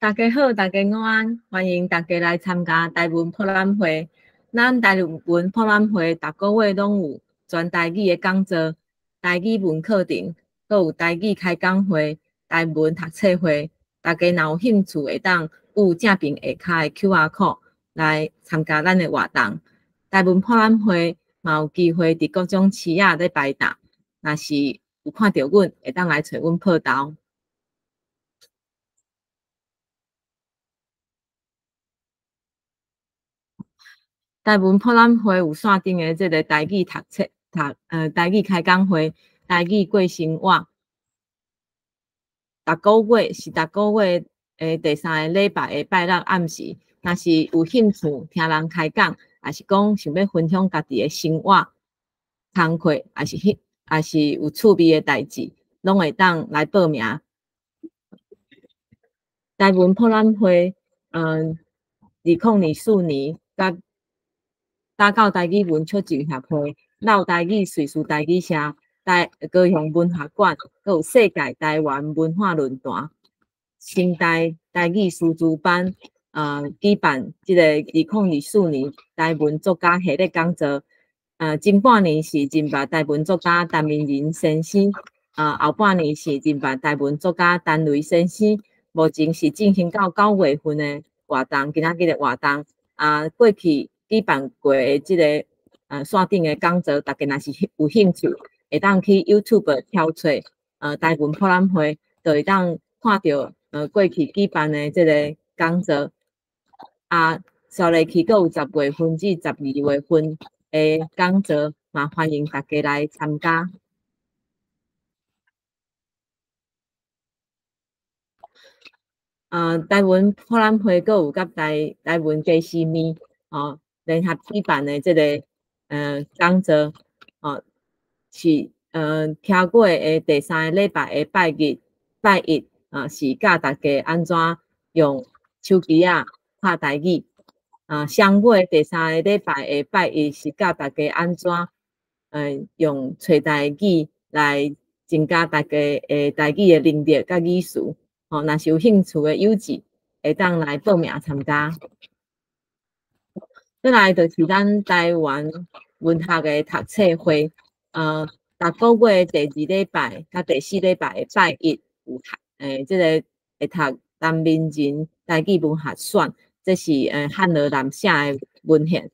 大家好，大家午安，欢迎大家来参加台文博览会。咱台文博览会逐个月拢有全台语的讲座、台语文课程，还有台语开讲会、台文读册会。大家若有兴趣，会当有正面下骹的 QR code 来参加咱的活动。台文博览会嘛有机会伫各种市仔咧摆档，若是有看到阮，会当来找阮报道。台文博览会有线顶的这个台语台语开讲会、台语过生活，逐个月第三个礼拜的拜六暗时，若是有兴趣听人开讲，还是讲想要分享家己的生活、工课，还是有趣味的代志，拢会当来报名。台文博览会，2024年打到台语文促进协会、绕台语瑞士台语社、高雄文学馆，还有世界台湾文化论坛、新台语师资班，举办这个2024年台文作家系列讲座。前半年是认办台文作家陈明仁先生，后半年是认办台文作家陈雷先生。目前是进行到9月份的活动，今仔日的活动。过去举办过的这个线顶的讲座，大家若是有兴趣，会当去 YouTube 挑出台文博览会，就会当看到过去举办的这个讲座。稍日起阁有10月份至12月份的讲座，嘛欢迎大家来参加。台文博览会阁有甲台文家私面联合举办的这个讲座，是听过的第三个礼拜的拜一是教大家安怎用手机拍台语。双月第三个礼拜的拜一是教大家安怎用找台语来增加大家的台语的能力甲语词。若是有兴趣的友志，会当来报名参加。再来就是咱台湾文学的读册会，逐个月第2礼拜甲第4礼拜的拜一有读，这个会读陈明仁台语文学选，这是汉乐南写的文献。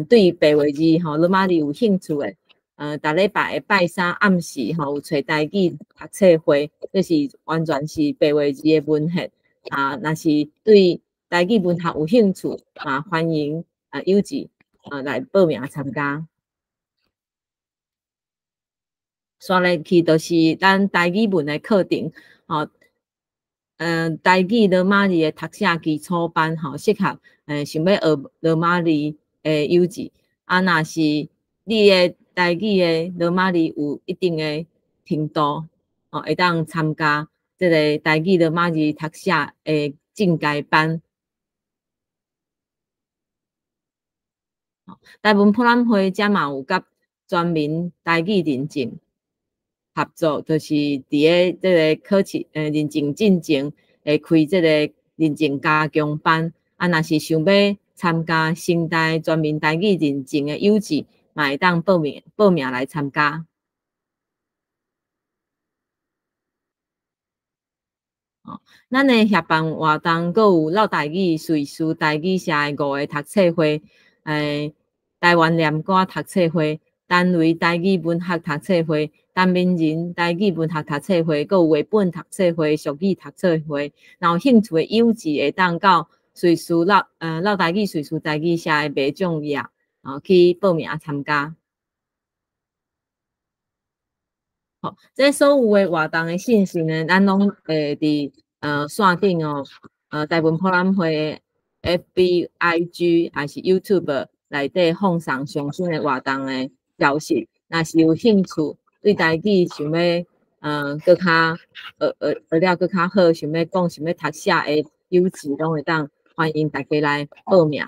对白话字罗马字有兴趣的，逐礼拜的拜三暗时有找台语读册会，这是完全是白话字的文献。若是对台语文学有兴趣，欢迎友志来报名参加。刷来去就是咱台语文的课程，台语罗马字的读写基础班，适合想要学罗马字的友志。若是你的台语的罗马字有一定的程度，会当参加这个台语罗马字读写的进阶班。台文博览会遮嘛有甲专门台语认证合作，就是伫个这个考试认证进前会开这个认证加强班。若是想要参加新台专门台语认证的友志，嘛会当报名来参加。咱的协办活动，阁有绕台语瑞士台语社的5个读册会，台湾念歌读册会、单雷台语文学读册会、陈明仁台语文学读册会，阁有绘本读册会、俗语读册会。若有兴趣的友志，会当到瑞士绕台语瑞士台语社的卖奖页去报名参加。这所有的活动的信息呢，咱拢会伫线顶台文博览会 FB、IG 还是 YouTube 内底放上最新的活动的消息。若是有兴趣，对台语想要搁较学了搁较好，想要读写的友志，拢会当欢迎大家来报名。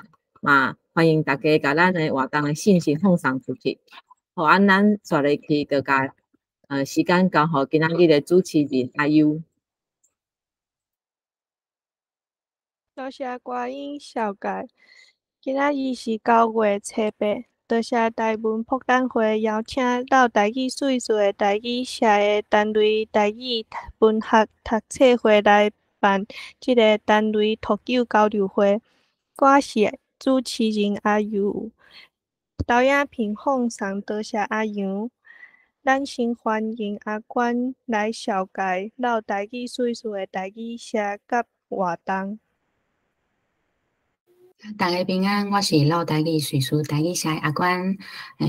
欢迎大家甲咱的活动的信息放上出去，咱刷入去就甲时间交互今仔日的主持人阿优。多谢观音小解。今仔日是9月8，多谢台文博览会邀请到台语水素的台语社的单类台语文学读册会来办即个单类脱臼交流会。我是主持人阿尤，导演评放送多谢阿杨。咱先欢迎阿关来小解唠台语水素的台语社甲活动。大家平安，我是老台语叙述台语社阿关。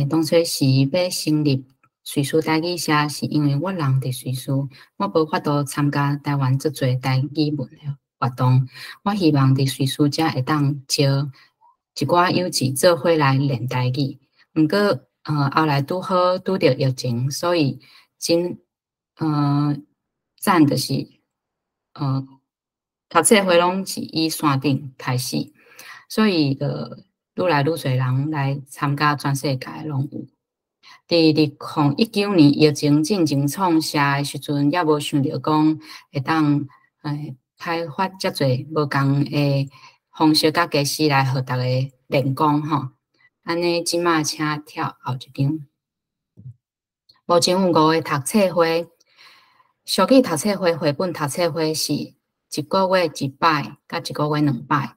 当初是要成立叙述台语社，是因为我人伫叙述，我无法度参加台湾遮侪台语文的活动。我希望伫叙述遮会当招一寡友志做伙来练台语。毋过后来拄好拄着疫情，所以真赞就是读册会拢是以线顶开始。所以愈来愈侪人来参加，全世界拢有。伫2019年疫情进前创社的时阵，也无想着讲会当开发遮侪无共的方式甲假使来互逐个练功吼。安尼即马请跳后一张。目前有5个读册会，俗语读册会、绘本读册会是1个月1摆，甲1个月2摆。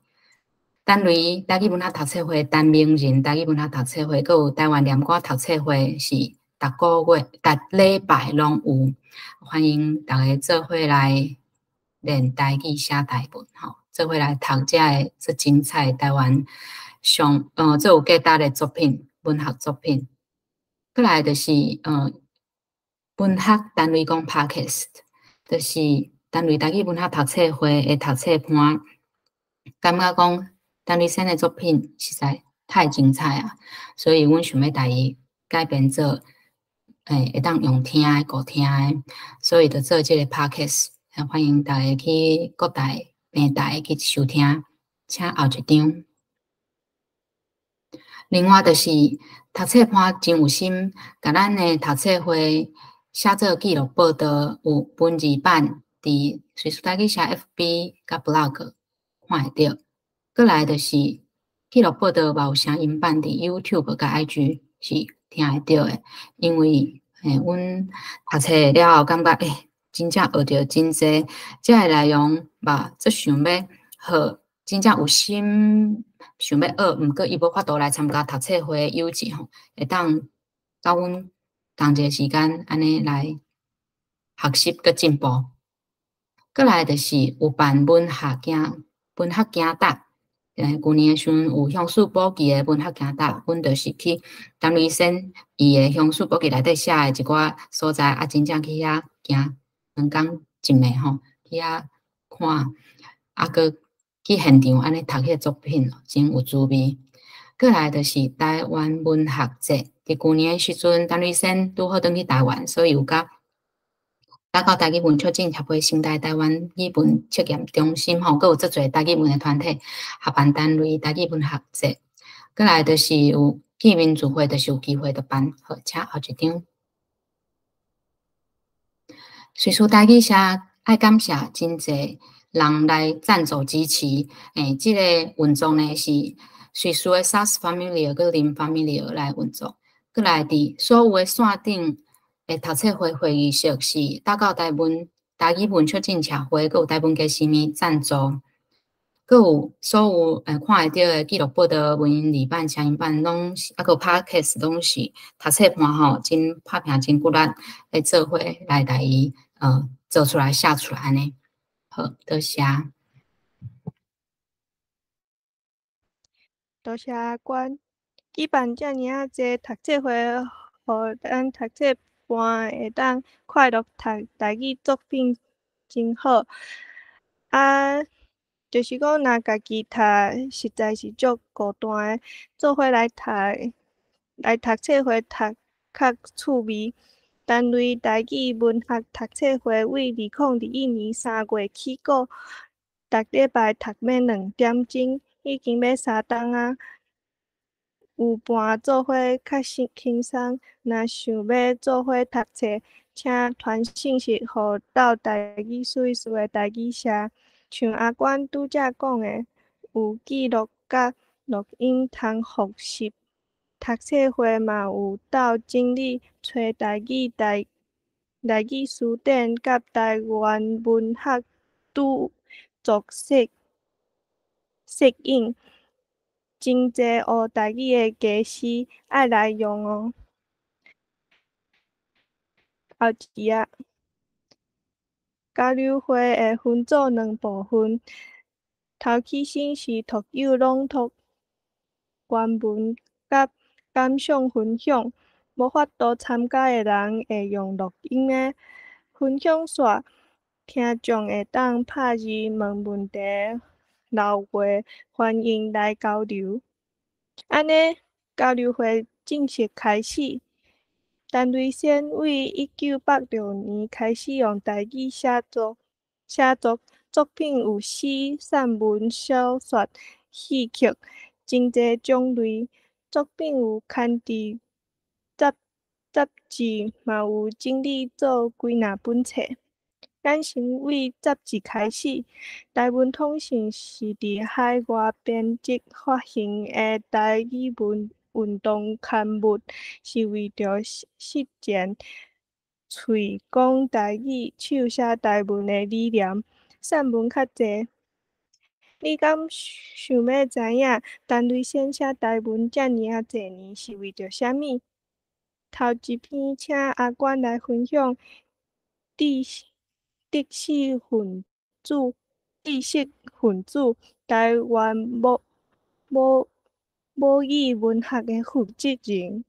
单类台语文学读册会、单名人台语文学读册会，佮有台湾念歌读册会，是逐个月、逐礼拜拢有。欢迎大家做伙来练台语写台文吼，做伙来读遮个最精彩台湾最有价值的作品、文学作品。过来就是文学单位讲 Podcast， 就是单位台语文学读册会的读册盘，感觉讲单位选的作品实在太精彩啊，所以阮想要家己改编做会当用听的、顾听的，所以就做即个 podcast， 欢迎大家去各大平台去收听，请后一张。另外就是读册盘真有心，甲咱的读册会写做记录报道，有文字版伫随时台语社 FB 甲 blog 看会到。过来就是记录报道嘛，有声音版伫 YouTube 甲 IG 是听会到的。因为阮读册了后感觉真正学着真济，遮个内容嘛，则想要好，真正有心想要学，毋过伊无法度来参加读册会的友志吼，会当甲阮同一个时间安尼来学习佮进步。过来就是有办文学行达。旧年的时阵有乡属补给的文学行达，阮就是去单位选伊的乡属补给内底写的一寡所在，真正去遐行2工1暝吼，去遐看，佮去现场安尼读迄个作品，真有滋味。过来就是台湾文学节，伫旧年的时阵，单位选拄好转去台湾，所以有甲到台语文促进协会、新台湾语文测验中心吼，佮有足侪台语文的团体合办单位台语文学节。过来就是有去民主会，就是有机会就办。好，请后一张。随书台语社爱感谢真侪人来赞助支持。即个运作呢是随书的 SAS Family 佮林 Family 来运作。过来伫所有的线顶。读册会会议室是大到台语文促进协会，佮有台湾家什么赞助，佮有所有看会到的记录报道、文字版、声音版，拢是佮 podcast 拢是读册盘吼，真拍拼真骨力来做伙来伊做出来写出来安尼。好，多谢。多谢阿关，举办遮尔啊济读册会，互咱读册班会当快乐读台语作品，真好。就是讲，若家己读实在是足孤单诶，做伙来读册会读较趣味。单类台语文学读册会为2021年3月起稿，逐礼拜读满2点钟，已经要3档啊。有伴做伙较轻松，若想要做伙读册，请传讯息互到台语水的台语社。像阿管拄则讲的，有记录甲录音通复习。读册会嘛有斗整理找台语词典甲台湾文学拄作适应，真侪学台语的家师爱来用哦。后一啊，交流会会分做2部分，头起先是读友朗读原文甲感想分享，无法度参加的人会用录音的分享线，听众会当拍字问问题，留话欢迎来交流。安尼交流会正式开始。陈瑞先为1986年开始用台语写作，作品有诗、散文、小说、戏剧，真侪种类。作品有刊伫杂志，嘛有整理做几若本册。咱先为杂志开始，台文通信是伫海外编辑发行的台语运动刊物，是为着实践喙讲台语、手写台文的理念。散文较济，你敢想要知影陈瑞先写台文遮尔啊济年是为着啥物？头一篇，请阿管来分享知识分子台湾母语文学的负责人。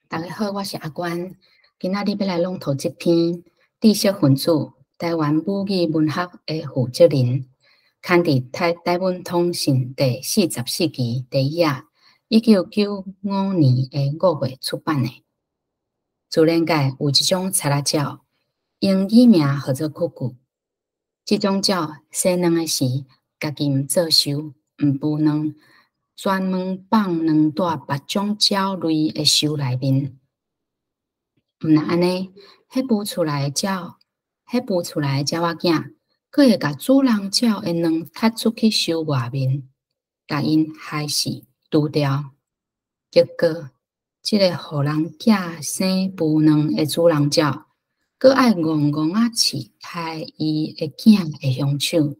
大家好，我是阿关，今仔日要来朗读这篇知识分子台湾母语文学的负责人，刊伫台文通信第44期第一页，1995年的5月出版的。自然界有一种查拉鸟，用语名号做酷酷。这种鸟生卵的时，家己毋做收，毋孵卵，专门放卵在别种鸟类的收内面。毋但安尼，迄孵出来的鸟仔囝，佫会甲主人鸟的卵踢出去收外面，甲因害死除掉。结果，这个互人寄生孵卵的主人鸟，佫爱戆戆啊饲害伊的囝的凶手，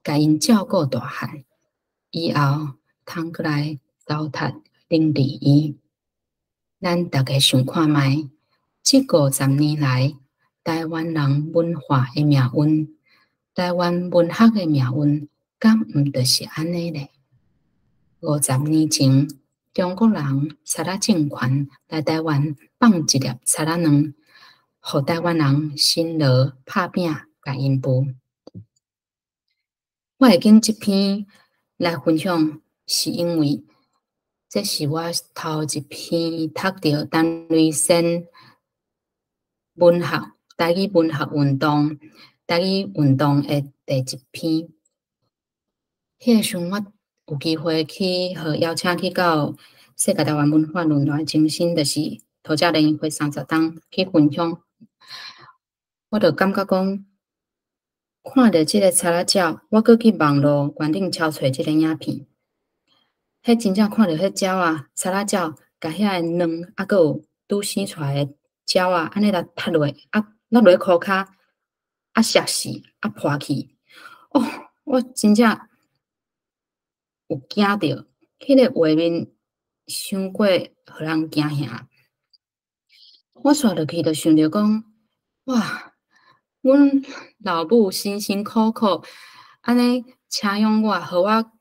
甲因照顾大汉，以后通过来糟蹋另立伊。咱大家想看觅，这50年来，台湾人文化的命运，台湾文学的命运，敢毋就是安尼咧？50年前，中国人插拉政权来台湾放一粒插拉卵，互台湾人辛劳拍拼甲因孵。我会拣这篇来分享，是因为这是我头一篇读到陈瑞先文学台语文学运动的第一篇。迄个时我有机会去邀请去到世界台湾文化论坛中心，就是土家联谊会30档去分享。我就感觉讲，看到这个查拉鸟，我搁去网络原顶抄找这个影片。迄真正看到迄鸟啊，查拉鸟甲遐个卵，啊，搁有拄生出来的鸟啊，安尼来踢落，啊，落裤骹，啊，摔死，啊，破去。哦，我真正有惊着，迄个画面伤过互人惊吓。我刷落去就想着讲，哇！阮老母辛辛苦苦安尼请养我，互我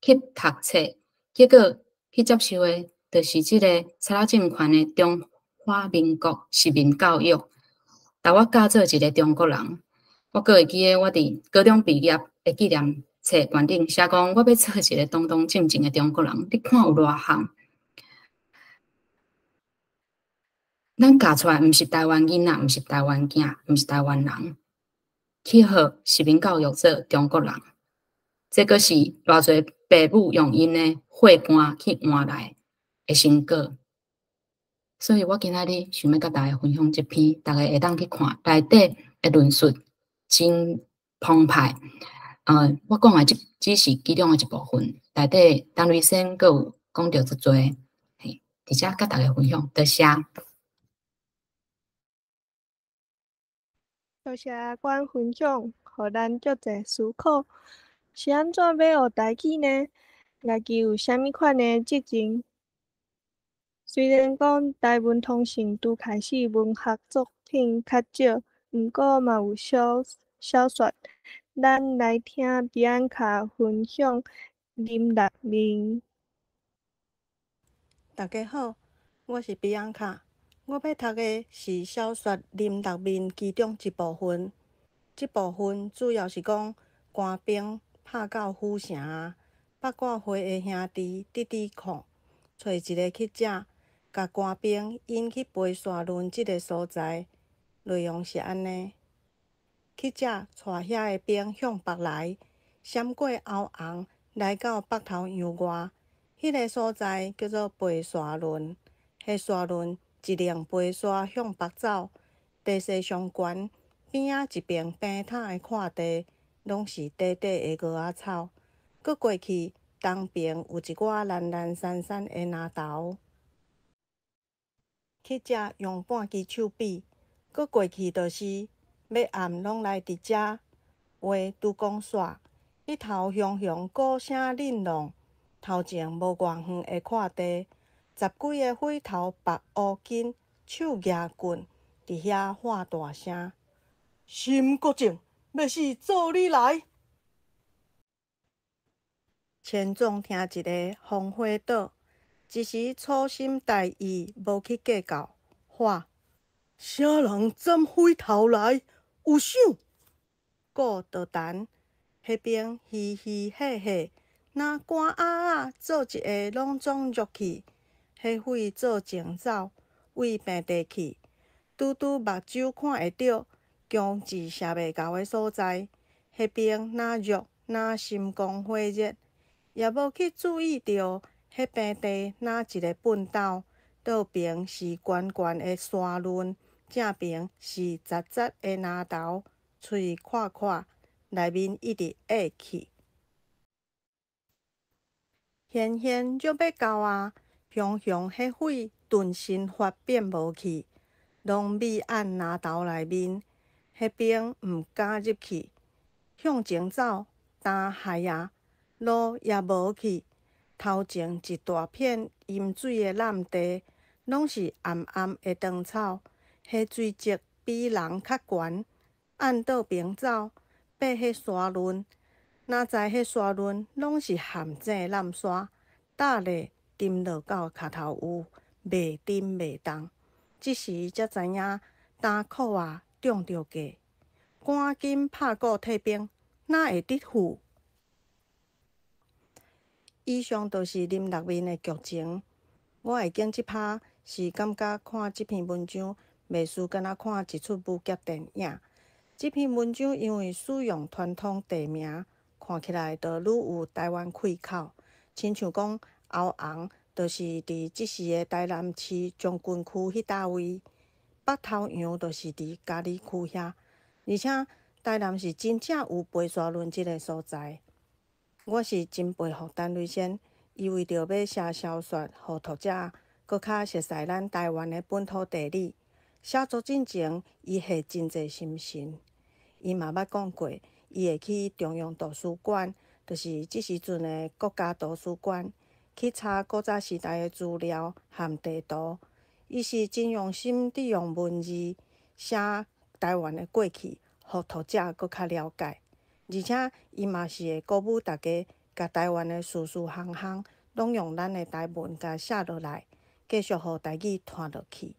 去读册，结果去接受的，就是即个插拉政权的中华民国实名教育，把我教做一个中国人。我阁会记得我伫高中毕业的纪念册原顶写讲，我要做一个堂堂正正的中国人。你看有偌项？咱教出来毋是台湾囡仔，毋是台湾囝，毋是台湾人，去互实名教育做中国人，这个是偌侪父母用因的血汗去换来的成果。所以我今仔日想要甲大家分享这篇，大家会当去看内底的论述，真澎湃。我讲的只是其中的一部分，内底陈瑞生阁有讲到足多，嘿，伫遮甲大家分享，多谢。多谢阿管分享，互咱足侪思考，是安怎要学台语呢？家己有啥物款的责任？虽然讲台文通信拄开始文学作品较少，毋过嘛有小说。咱来听比安卡分享林立明。大家好，我是比安卡。我要读的是小说《林立面》其中一部分。这部分主要是讲官兵拍到府城，八卦会的兄弟直直控，找一个乞者，甲官兵引去飞沙仑这个所在。内容是安尼：乞者带遐个兵向北来，闪过后巷，来到北头洋外。迄个所在叫做飞沙仑，迄沙仑一辆飞沙向北走，地势上悬，边仔一边平坦的看地，拢是短短的鹅仔草。搁过去，东边有一寡蓝蓝闪闪的林头。乞者用半支手比，搁过去就是要暗拢来伫遮，话拄讲煞，一头雄雄鼓声凛朗。头前无偌远的看地，十几个火头白乌巾，手举棍，伫遐喊大声：“心国正，要是做你来！”千总听一个烽火岛，一时粗心大意，无去计较，喊：“啥人斩火头来？有想？”顾就谈，迄边嘻嘻嘿嘿。若赶鸭做一个拢总入去，迄火做前走，为平地去，拄目睭看会到，强至射袂到的所在。迄边若热，若心光火热，也无去注意到，迄平地若一个粪斗，倒边是悬悬的沙轮，正边是杂杂的林头，喙看看，内面一直溢气。现约要到啊！熊熊迄火顿时发变无去，拢密按林头内面，迄边毋敢入去，向前走，但害啊，路也无去。头前一大片阴水的烂地，拢是暗暗的长草，迄水质比人较悬。按倒边走，爬迄沙轮。若在迄沙轮拢是陷井烂沙，搭咧沉落到脚头有，袂沉袂动。即时才知影，担苦啊中着计，赶紧拍鼓退兵，哪会得赴？以上就是林立面的剧情。我会经即拍是感觉看即篇文章，袂输敢若看一出武侠电影。即篇文章因为使用传统地名。看起来就愈有台湾气口，亲像讲后巷，就是伫即时的台南市将军区迄搭位；北头洋就是伫嘉义区遐。而且台南是真正有飞沙仑即个所在。我是真佩服陈瑞生，伊为着要写小说，互读者搁较熟悉咱台湾的本土地理。写作进前，伊下真侪心神。伊嘛捌讲过。伊会去中央图书馆，就是即时阵的国家图书馆，去查古早时代的资料和地图。伊是真用心地用文字写台湾的过去，互读者搁较了解。而且伊嘛是会鼓舞大家，甲台湾的事事项项，拢用咱的台文甲写落来，继续互台语传落去。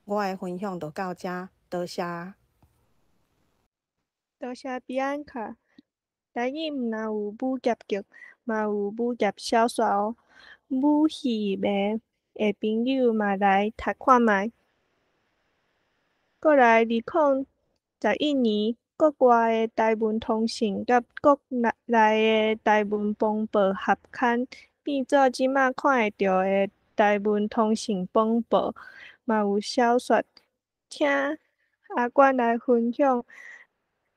我的分享就到这，多谢。多谢比安卡。台语毋但有武侠剧，嘛有武侠小说哦。武戏迷的朋友嘛来读看卖。过来2011年，国外的台文通信甲国内的台文风暴合刊，变做即马看会到的台文通信风暴，嘛有小说。请阿管来分享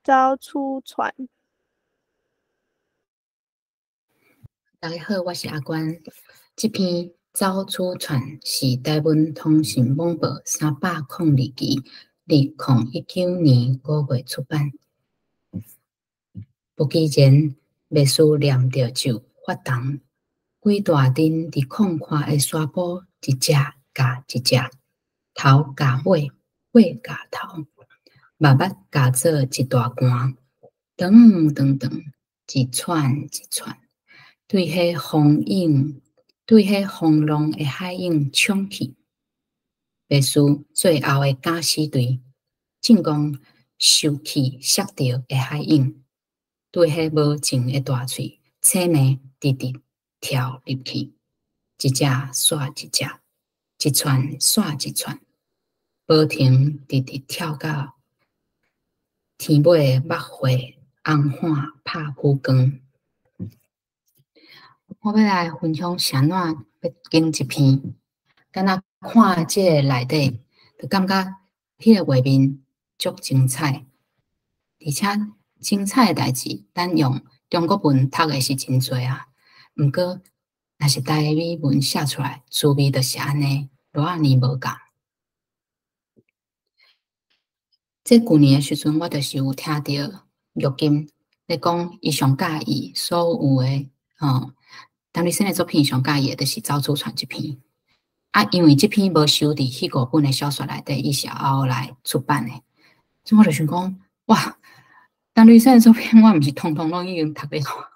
走出船。大家好，我是阿关。这篇《走出船》是台湾通信网报302期2019年5月出版。不期间，秘书念着就发动，几大阵伫空旷的沙坡，一只夹一只，头夹尾，尾夹头，目目夹做一大盘，长长长，一串一串。对迄风浪的海涌冲去，秘书最后的敢死队，正讲受气摔着的海涌，对迄无情的大喙，青呢直直跳入去，一只刷一只，一串刷一串，无停直直跳到天尾的木花红火拍浮光。我要来分享啥怎要经一篇，敢若看即个内底，就感觉迄个画面足精彩，而且精彩诶代志，咱用中国文读诶是真侪啊。毋过，若是台语文写出来，滋味就是安尼，偌尔无共。即旧年诶时阵，我就是有听着玉金咧讲，伊上介意所有诶陈立生的作品上介意的就是《走出船》这篇，因为这篇无收伫迄5本的小说内底，伊是后来出版的，所以我就想讲，哇，陈立生的作品我毋是通通拢已经读过，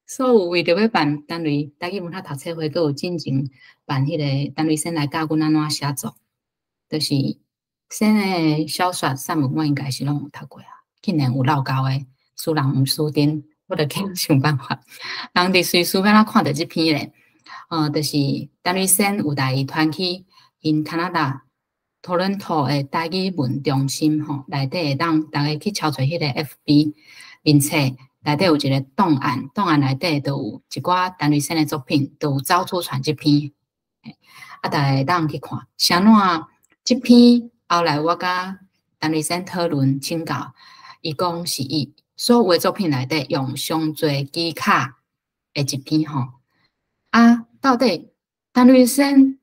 所以为着要办台语文学读册会，佮有进前办迄个陈立生来教阮安怎写作，就是生的小说散文，我应该是拢有读过啊，竟然有漏交的，输人毋输阵。我着去想办法，人伫随书要哪看到这篇咧？就是陈立生有带伊团去因加拿大多伦多的台语文中心吼，内底会当大家去抄找迄个 FB 面册，内底有一个档案，档案内底都有一寡陈立生的作品，都有走出船这篇，大家会当去看。啥怎这篇后来我甲陈立生讨论请教，伊讲是伊。所有的作品内底用上侪字卡的一篇吼，到底陈立生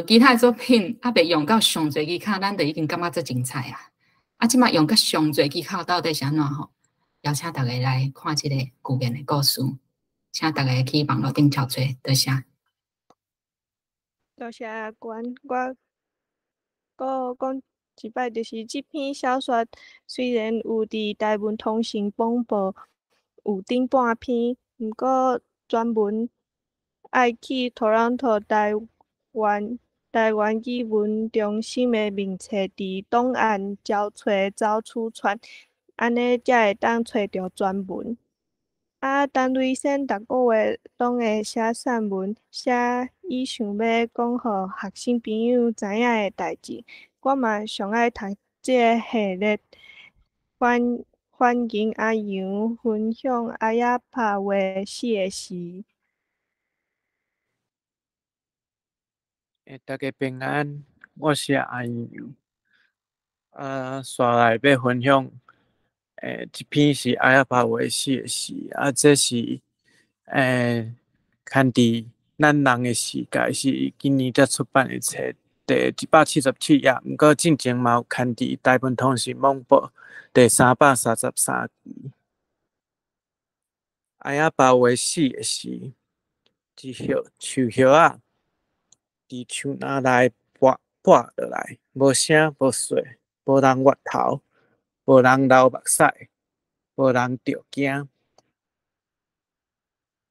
其他作品袂用到上侪字卡，咱就已经感觉足精彩啊！即摆用到上侪字卡到底是安怎吼？邀请大家来看即个古言的故事，请大家去网络顶找找，多谢。多谢阿关，我讲一摆，就是这篇小说虽然有伫台湾通信广播有顶半篇，毋过专门爱去托朗托台湾语文中心的名册伫档案交找走出船，安尼才会当找着全文。陈立生逐个月拢会写散文，写伊想要讲互学生朋友知影的代志。我嘛上爱读即个系列，欢迎阿杨分享阿亚帕话死的事。大家平安，我是阿杨。刷来要分享，这篇是阿亚帕话死的事，这是看伫咱人的世界是今年才出版的册，第177页，毋过进前嘛有看伫台湾通信网报第333期。阿亚帕话死的事，一叶树叶仔伫树林内拔落来，无声无碎，无人越头，无人流目屎，无人着惊。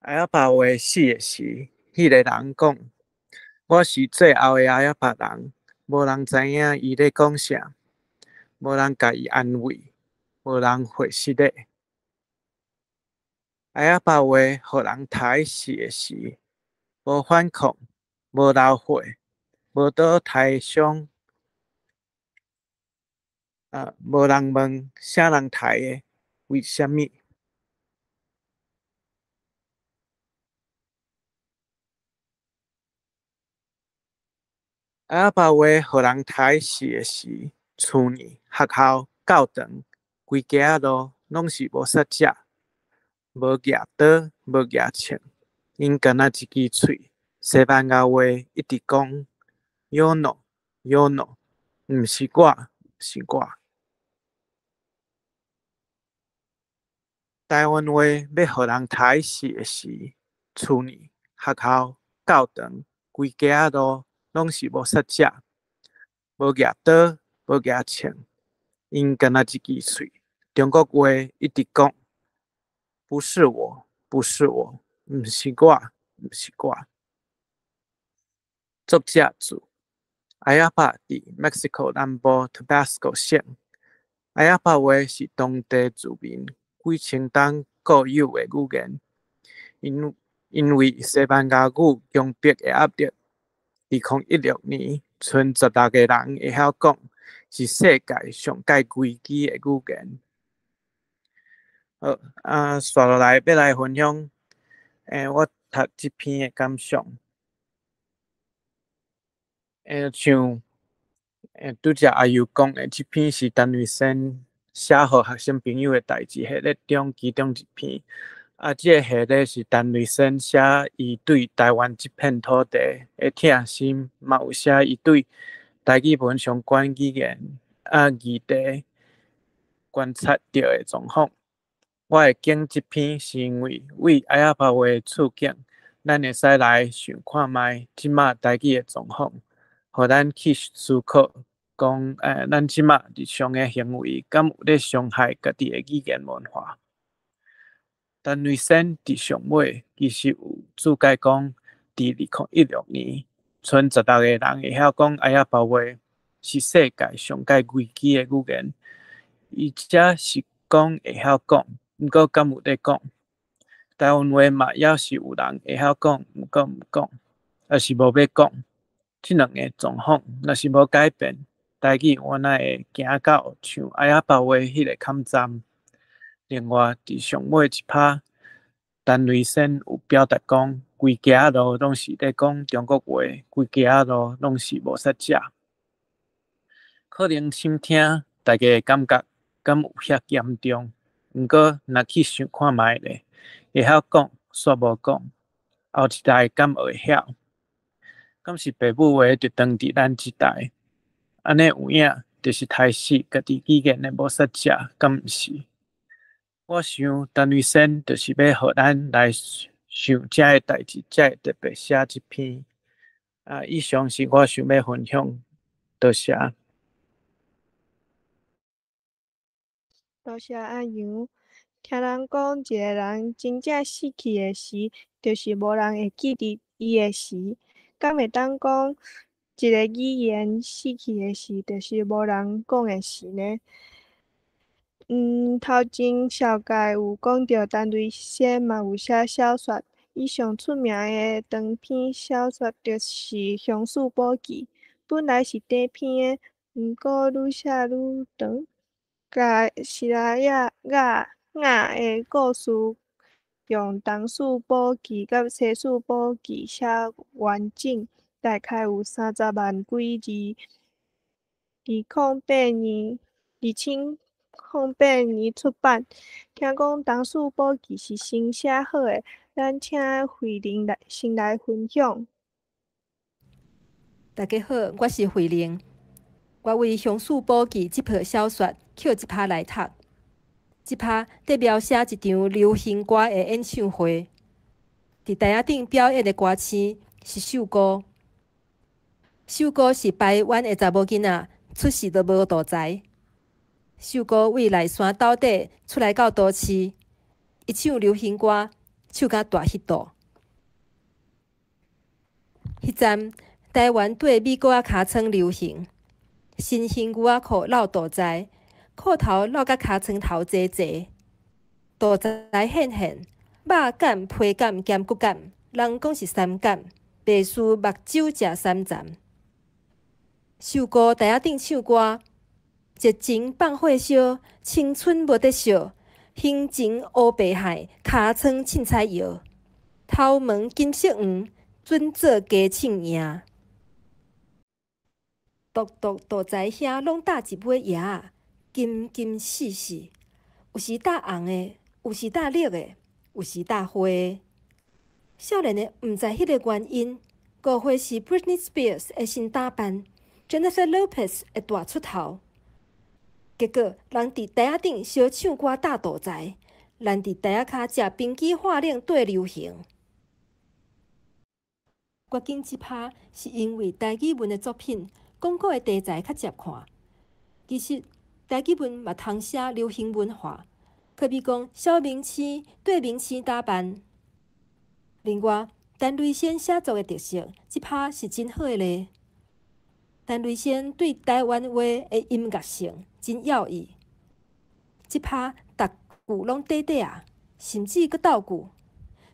阿亚帕话死的时，迄个人讲：“我是最后的阿亚帕人，无人知影伊咧讲啥，无人甲伊安慰，无人会失礼。”阿亚帕话，互人杀死的时，无反抗，无流血，无倒台伤，无人问啥人杀的，为虾米？阿亚帕话，互人杀死的时，厝呢学校教堂规家路拢是无杀食，无夹刀，无夹枪，因干那一支喙，西班牙话一直讲 “yo no yo no”， 毋是我，是我。台湾话要互人杀死的时，厝呢、学校、教堂、规家路拢是无杀食，无夹刀，无夹枪，因干那一支喙。中国话一直讲，不是我，不是我，毋是我，毋是我。作者注：阿亚帕伫 Mexico 南部 Tabasco 县。阿亚帕话是当地居民几千年固有的语言，因为西班牙语强迫的压力，2016年，剩16个人会晓讲，是世界上介规矩的语言。好，接落来要来分享，我读这篇的感想。像，拄则阿友讲的，这篇是陈瑞生写予学生朋友的代志系列中其中一篇。这个系列是陈瑞生写伊对台湾这片土地的疼心，嘛有写伊对台语文相关语言议题观察到的状况。我会拣这篇是因为阿亚帕话的处境，咱会使来想看卖即马台语的状况，互咱去思考，讲咱即马日常的行为，敢有咧伤害家己的语言文化？陈瑞生伫上尾其实有注解讲，伫2016年，剩16个人会晓讲阿亚帕话，是世界上介规矩的语言。伊遮是讲会晓讲，毋过敢有咧讲？台湾话嘛，也是有人会晓讲，毋过毋讲，也是无要讲。这两个状况若是无改变，台语原来会行到像阿亚帕话迄个坎站。另外，伫上尾一拍，陈瑞生有表达讲，规家路拢是咧讲中国话，规家路拢是无杀食。可能心听，大家会感觉敢有遐严重？毋过，若去想看卖咧，会晓讲煞无讲，后一代敢会晓？敢是爸母话就当伫咱即代？安尼有影，就是杀死家己语言的无杀食，敢毋是？我想，陈瑞生就是要互咱来想遮个代志，才会特别写这篇。以上是我想要分享，多谢。多谢阿杨。听人讲，一个人真正死去的时，就是无人会记得伊的时。敢会当讲，一个语言死去的时，就是无人讲的时呢？头前小解有讲到陈瑞生嘛有写小说，伊上出名的长篇小说就是《乡树宝记》，本来是短篇的，毋过愈写愈长。甲是拉雅的故事，用东树宝记甲西树宝记写完整，大概有30万几字。2008年出版。听讲东树宝记是新写好的，咱请慧玲先来分享。大家好，我是慧玲。我为《乡树宝记》这部小说捡一拍来读。这拍在描写一场流行歌的演唱会，伫台仔顶表演的歌星是秀姑。秀姑是台湾的查某囡仔，出世都无大才。秀姑为内山斗底出来到都市，伊唱流行歌，唱甲大迄度。迄阵台湾对美国仔尻川流行，新型牛仔裤落大材。裤头落甲尻川头齐齐，大材显现，肉感、皮感兼骨感，人讲是三感，白输目睭食三层。秀姑台仔顶唱歌，热情放火烧，青春无得烧，胸前乌白海，尻川凊彩摇，头毛金色黄，准做家庆赢。独独大材兄拢搭一尾爷。金金死死，有时搭红的，有时搭绿的，有时搭花的。少年的毋知迄个原因，误会是 Britney Spears 的新打扮 ，Jennifer Lopez 会大出头。结果，人伫台仔顶小唱歌搭大财，咱伫台仔骹食冰机画冷缀流行。决定即拍是因为台语文的作品讲古的题材较接看。其实台语文嘛通写流行文化，可比讲小明星对明星打扮。另外，陈瑞仙写作的特色，即拍是真好的咧。陈瑞仙对台湾话的音乐性真要义，即拍逐句拢短短啊，甚至佫倒句，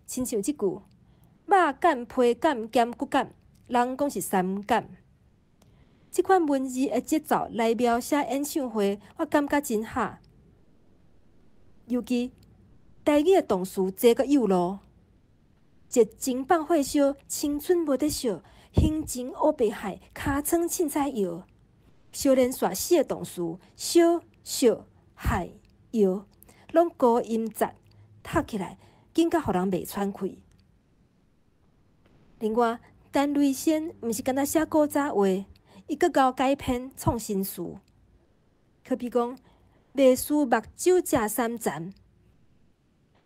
亲像即句肉感、皮感兼骨感，人讲是三感。即款文字的节奏来描写演唱会，我感觉真好。尤其台语的动词多个有路，一情放火烧，青春无得烧，心情乌白海，尻川凊彩摇。小连续4个动词，烧、烧、海、摇，拢高音节，读起来紧甲互人袂喘气。另外，陈瑞仙毋是干那写古早话，伊阁搞改编创新词，可比讲卖输目睭食三层。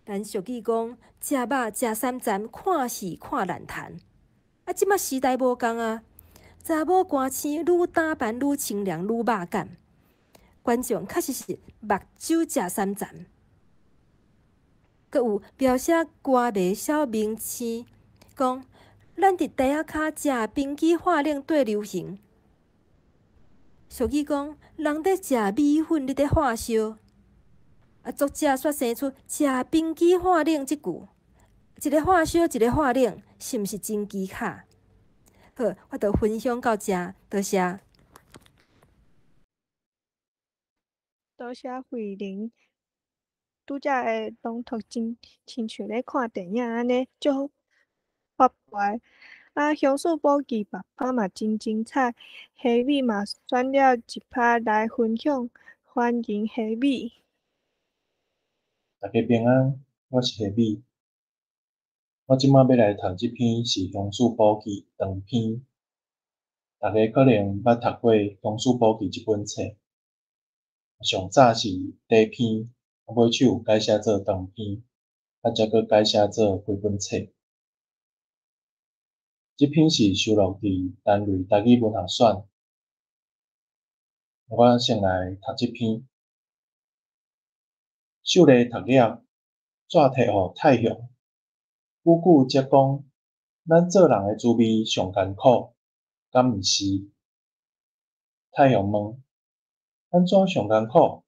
咱俗语讲，食肉食三层，看戏看烂摊。啊，即马时代无共啊，查某歌星愈打扮愈清凉愈肉感，观众确实是目睭食三层。阁有描写歌迷小明星，讲咱伫台仔骹食冰机画冷缀流行。俗语讲，人伫食米粉，你伫化烧。啊，作者却生出食冰机化冷即句，一个化烧，一个化冷，是毋是真奇卡？好，我就分享到这，多谢。多谢慧玲，拄则的朗读真亲像咧看电影安尼，足活泼。啊，乡属补给爸爸嘛真精彩，虾米嘛选了一拍来分享，欢迎虾米。大家平安，我是虾米。我即马要来读即篇是《乡属补给》长篇。大家可能捌读过《乡属补给》即本册，上早是短篇，尾手有改写做长篇，才阁改写做规本册。即篇是收录伫单类台语文学选。我先来读即篇。秀丽读了，纸摕互太阳。久久才讲，咱做人的滋味上艰苦，敢毋是？太阳问：安怎上艰苦？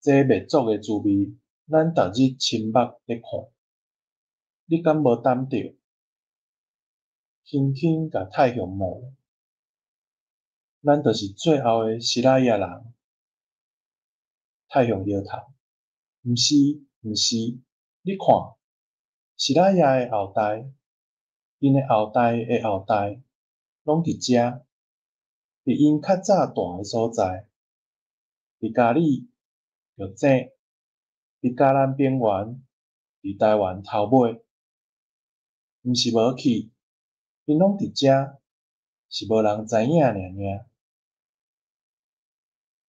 这灭族的滋味，咱逐日亲目咧看，你敢无担着？轻轻甲太阳摸，咱就是最后的西拉雅人。太阳摇头，毋是，毋是，你看，西拉雅的后代，因的后代的后代，拢伫遮，伫因较早大的所在，伫家里着井，伫嘉南边缘，伫台湾头尾，毋是无去，因拢伫遮，是无人知影尔尔。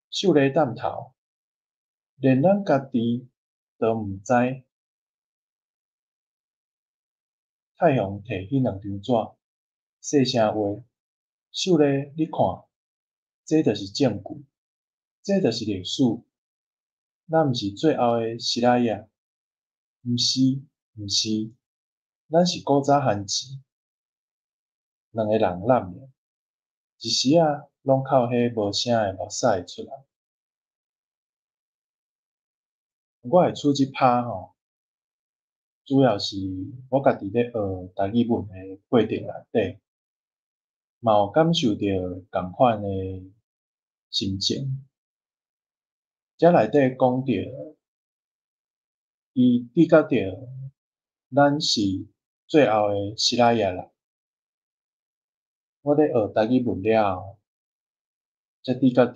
秀丽担头。连咱家己都毋知，太阳摕迄两张纸，细声话：秀丽，你看，这就是证据，这就是历史。咱毋是最后的西拉雅，毋是，毋是，咱是古早汉字。两个人揽咧，一时啊，拢靠迄无声的目屎会出来。我会出即拍吼，主要是我家己咧学台语文的过程内底，嘛有感受到共款的心情。遮内底讲到，伊比较着咱是最后的西拉雅人。我咧学台语文了后，才比较着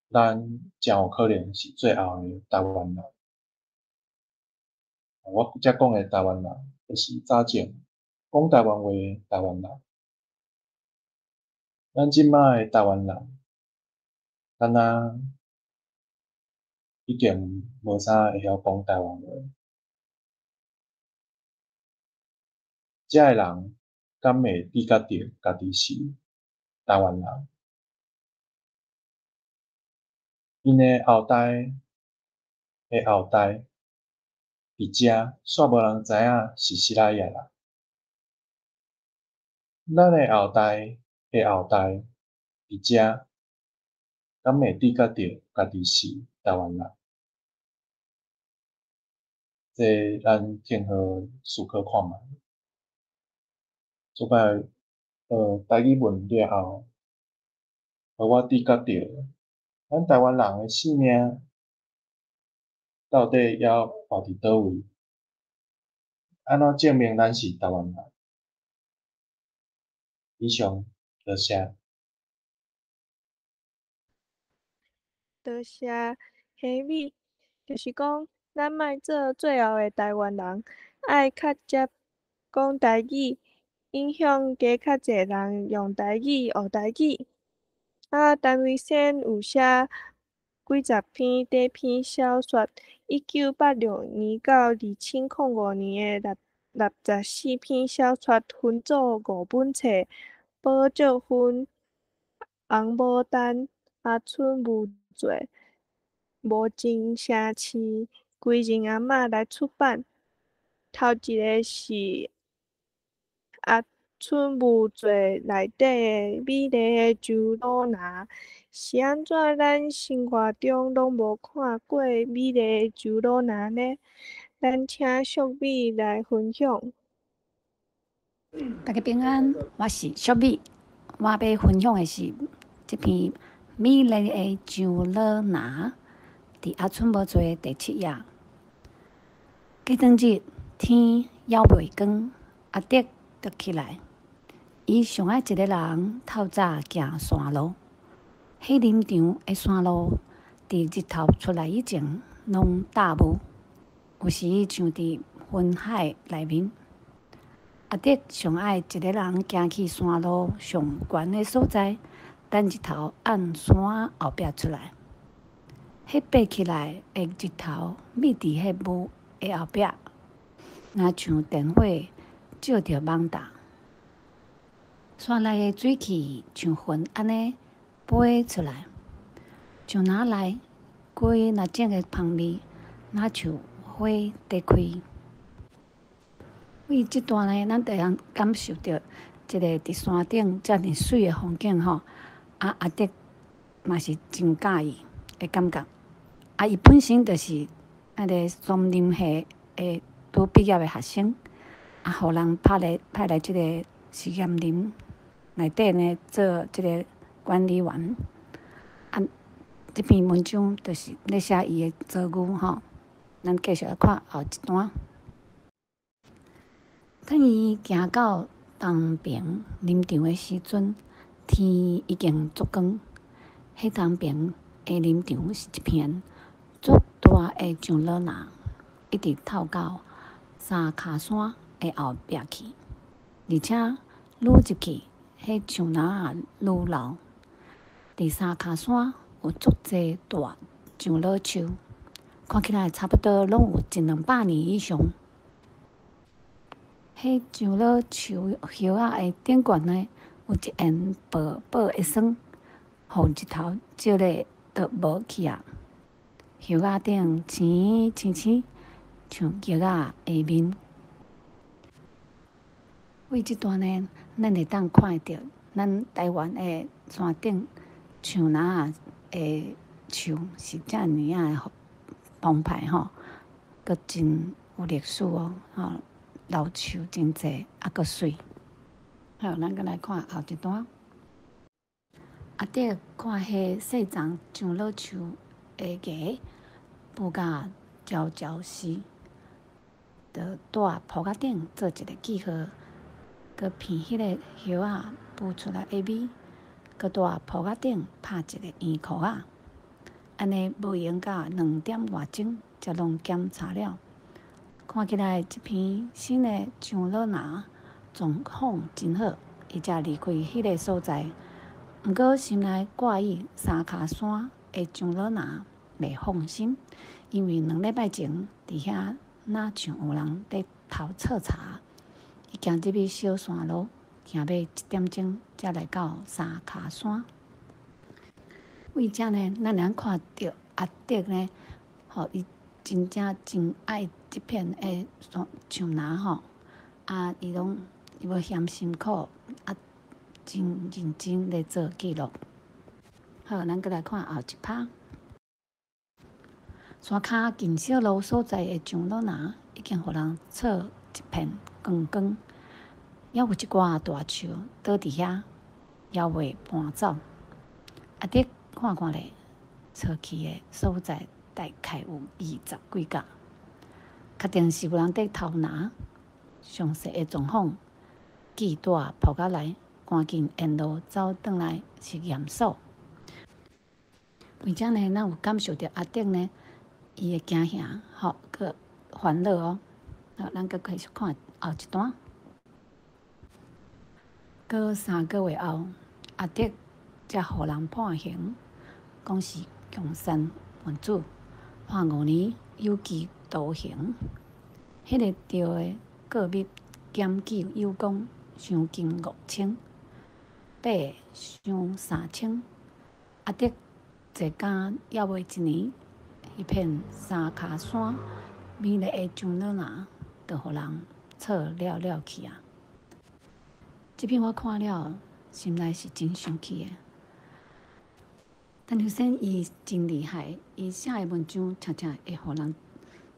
咱真有可能是最后的台湾人。我遮讲的台湾人，就是早前讲台湾话的台湾人。咱即摆的台湾人，敢若已经无啥会晓讲台湾话。遮个人敢会知觉着家己是台湾人？因的后代的后代伫遮，煞无人知影是谁来个人。咱的后代的后代伫遮，敢会知觉着家己是台湾人？这咱天好思考看觅。做摆台语问了后，互我知觉着，咱台湾人的性命到底要活伫倒位？安怎证明咱是台湾人？以上，多谢。多谢黑米，就是讲，咱莫做最后的台湾人，爱较接讲台语，影响加较侪人用台语学台语。陈慧仙有写几十篇短篇小说，1986年到2005年的64篇小说分做5本册，宝石薰、红牡丹、阿春无罪、无情城市、规人阿嬷来出版。头一个是阿春无罪内底的美丽的周罗娜，是安怎咱生活中拢无看过美丽的周罗娜呢？咱请淑美来分享。大家平安，我是淑美。我要分享的是这篇美丽的周罗娜，伫阿春无罪第7页。过当日天还未光，阿德就起来。伊上爱一个人透早行山路。迄林场的山路，伫日头出来以前，拢大雾，有时像伫云海内面。阿德上爱一个人行去山路上悬的所在，等日头按山后壁出来。迄爬起来的日头灭伫迄雾的后壁，若像电火照着网搭。山内的水汽像云安尼飞出来，从哪来？规若种的香味，若像花在开。为即段呢，咱会通感受到一个伫山顶遮尔水的风景吼。阿德嘛是真介意的感觉。伊本身就是个松林系的拄毕业的学生，互人派来即个实验林内底呢做即个管理员。这篇文章就是咧写伊的遭遇吼。咱继续来看后一段。等伊行到东边林场的时阵，天已经足光。迄东边的林场是一片足大的象罗娜，一直透到三脚山的后壁去，而且愈入去，迄象罗娜愈老。伫三脚山有足侪大象罗树，看起来差不多拢有100-200年以上。迄象罗树叶仔的顶悬呢，有一缘薄薄的霜，互日头照咧都无去啊。叶仔顶青青青，像叶仔下面。为即段呢，咱会当看到咱台湾的山顶像哪的树是遮尔的澎湃吼，佮真有历史哦，老树真济，佮水。好，咱佮来看后一段。阿德看迄细丛象罗树的芽布甲焦焦死，就带铺甲顶做一个记号，佮片迄个叶仔布出来的尾，佮带铺甲顶拍一个圆箍仔，安尼无闲到2点外钟才拢检查了。看起来这篇新的上老拿状况真好，伊才离开迄个所在。毋过心内挂意三脚山的上老拿袂放心，因为2礼拜前伫遐哪像有人咧偷测查，伊行入去小山路，行要1点钟才来到三脚山。为遮呢，咱能看到阿德呢，吼，伊真正真爱即片的树林吼，伊无嫌辛苦，真认真咧做记录。好，咱再来看后一趴。山骹近小路所在的上老林，已经互人测一片光光，还有一寡大树倒伫遐，还未搬走。阿德看看咧，测去的所在大概有20几架，确定是有人在偷拿。详细的状况，记带抱过来，赶紧沿路走转来实验所。为遮呢，咱有感受到阿德呢，伊的惊吓，吼，佮烦恼哦。好，咱佮继续看后一段。过3个月后，阿德才互人判刑。讲是共产分子，判5年有期徒刑。迄个钓的个密检举有功，赏金5000，八赏3000。阿德坐监还未1年，迄片三脚山美丽的上老林，就互人错了去啊！这篇我看了，心内是真生气的。陈秀生伊真厉害，伊写的文章常常会互人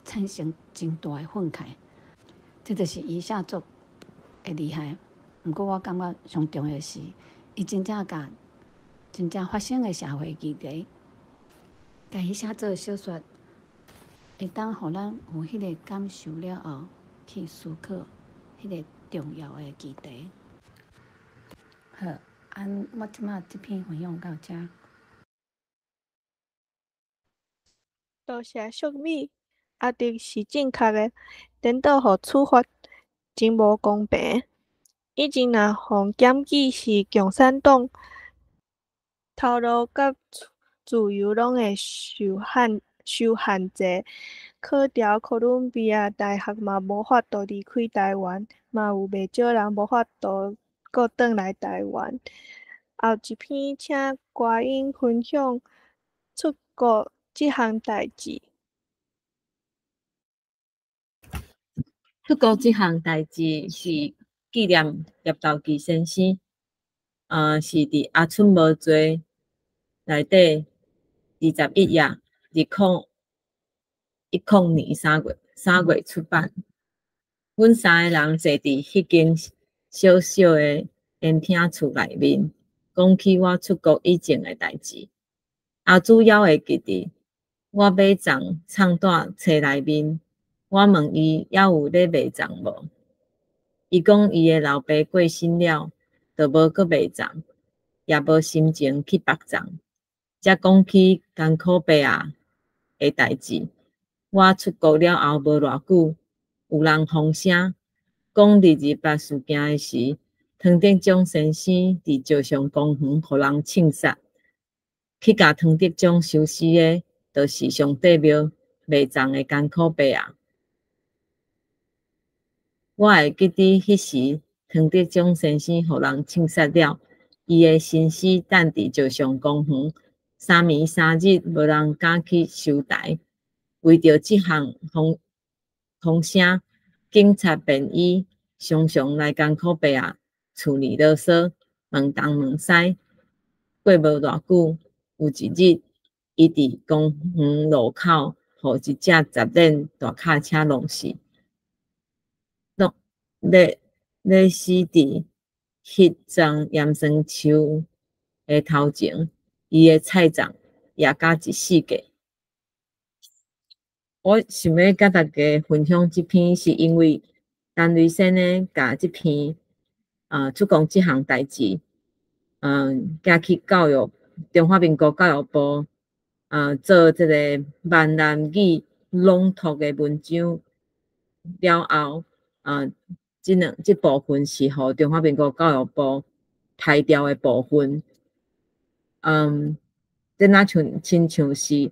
产生真大的愤慨，这就是伊写作的厉害。毋过我感觉上重要的是，伊真正甲真正发生的社会议题，甲伊写作的小说，会当互咱有迄个感受了后，去思考迄个重要的议题。好，我即马这篇分享到这。多谢淑美，阿德是正确的，颠倒互处罚，真无公平。以前若互检举是共产党，头路甲自由拢会受限制。考调哥伦比亚大学嘛无法度离开台湾，嘛有袂少人无法度搁转来台湾。后一篇请歌音分享出国即项代志。出国即项代志是纪念叶道基先生，是伫阿春无做内底21页2010年3月出版。阮3个人坐伫迄间小小的烟厅厝内面，讲起我出国以前的代志。阿主要会记得，我买粽藏在册内面，我问伊还有咧卖粽无？伊讲伊的老爸过身了，就无搁卖粽，也无心情去绑粽。才讲起艰苦爸仔的代志。我出国了后无偌久，有人风声讲28事件的时，唐德宗先生伫石上公园互人枪杀。去甲唐德宗收尸的，就是上帝庙卖粽的艰苦爸仔。我会记得迄时，唐德宗先生互人枪杀了，伊的身尸等伫石上公园，3暝3日无人敢去收台。为着即项风声，警察便衣常常来艰苦爸仔厝里勒索，问东问西。过无偌久，有一日，伊伫公园路口，互一只杂脸大卡车弄死。咧死伫迄丛盐酸树的头前，伊的菜粽也甲一四个。我想要甲大家分享这篇，是因为陈瑞生呢，甲这篇出讲即项代志，寄去中华民国教育部做这个闽南语朗读的文章了后，这部分是予中华民国教育部排掉的部分。这若亲像是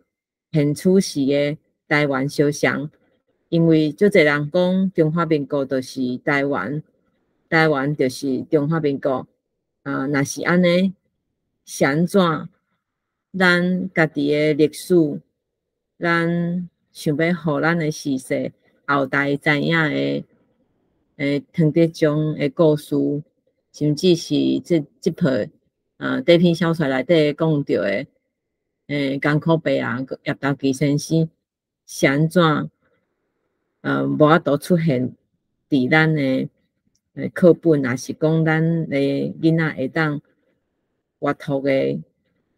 现处时的台湾相像，因为足侪人讲中华民国就是台湾，台湾就是中华民国。若是安尼，是安怎？咱家己的历史，咱想要互咱的时势后代知影的，唐德宗的故事，甚至是这篇这篇小说内底讲到的，艰苦白啊，叶道基先生是安怎？无法度出现伫咱的课本，也是讲咱的囡仔会当阅读的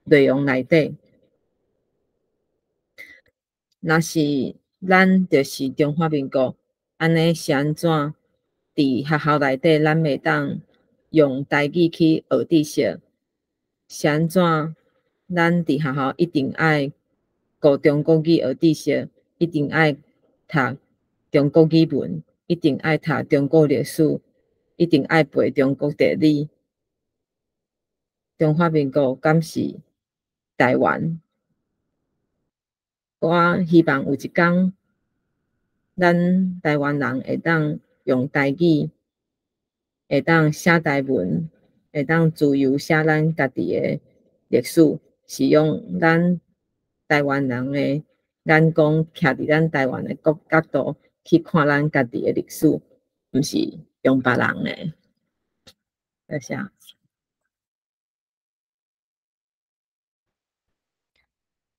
内容内底。若是咱就是中华民国，安尼是安怎？伫学校内底，咱袂当用台语去学知识，是安怎？咱伫学校一定爱顾中国语学知识，一定爱读中国语文，一定爱读中国历史，一定爱背中国地理。中华民国敢是台湾？我希望有一天，咱台湾人会当用台语，会当写台文，会当自由写咱家己的历史，是用咱台湾人的眼光，徛伫咱台湾的角度去看咱家己的历史，毋是用别人的。多谢。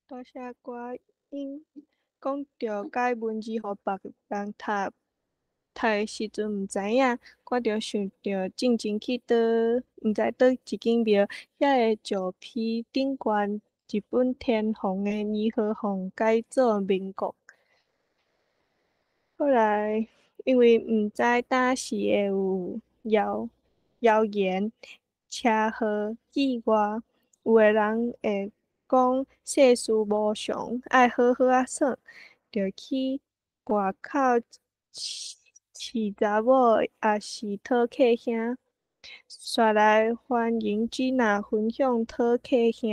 多谢歌因讲到解文字互别人读的时阵毋知影，我着想着进前去毋知倒一间庙，遐个石碑顶悬一本天皇的义和凤改做民国。后来因为毋知当时会有谣言、车祸意外，有个人会讲世事无常，爱好好啊耍，着去外口饲查某，也是讨客兄，煞来欢迎吉娜分享讨客兄。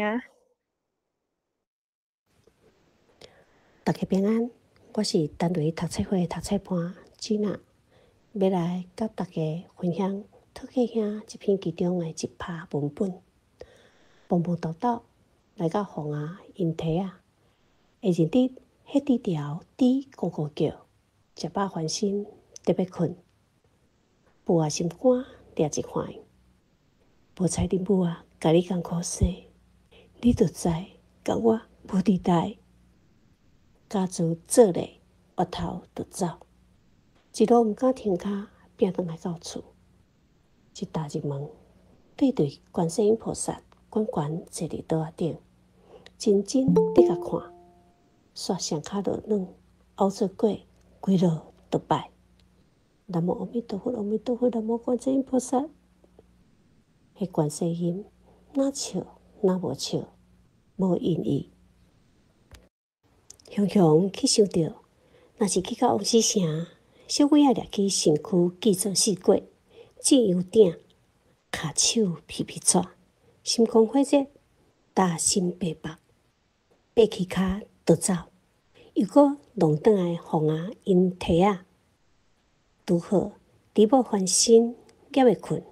大家平安，我是单纯读册会读册班吉娜，要来甲大家分享讨客兄这篇其中的一拍文本。蹦蹦抖抖来到房啊，因体啊，下日日迄滴条滴咕咕叫，食饱翻身得要困，母啊心肝掠一块，无彩恁母啊，甲你艰苦生，你着知，甲我无地带，家族做咧，额头着走，一路毋敢停骹，拼转来到厝，一踏入门，对对观世音菩萨悬悬坐伫桌仔顶，真真伫甲看，煞双骹落软，凹做粿，规落倒拜。南无阿弥陀佛，阿弥陀佛，南无观世音菩萨。迄观世音哪笑哪无笑，无因意。雄雄去想着，若是去到王死城，小鬼仔掠去身躯记做四过，正油鼎，骹手皮皮喘，心狂火热，大心白目，爬起骹倒走，又搁弄转来风啊因体啊，拄好伫某翻身夹会困，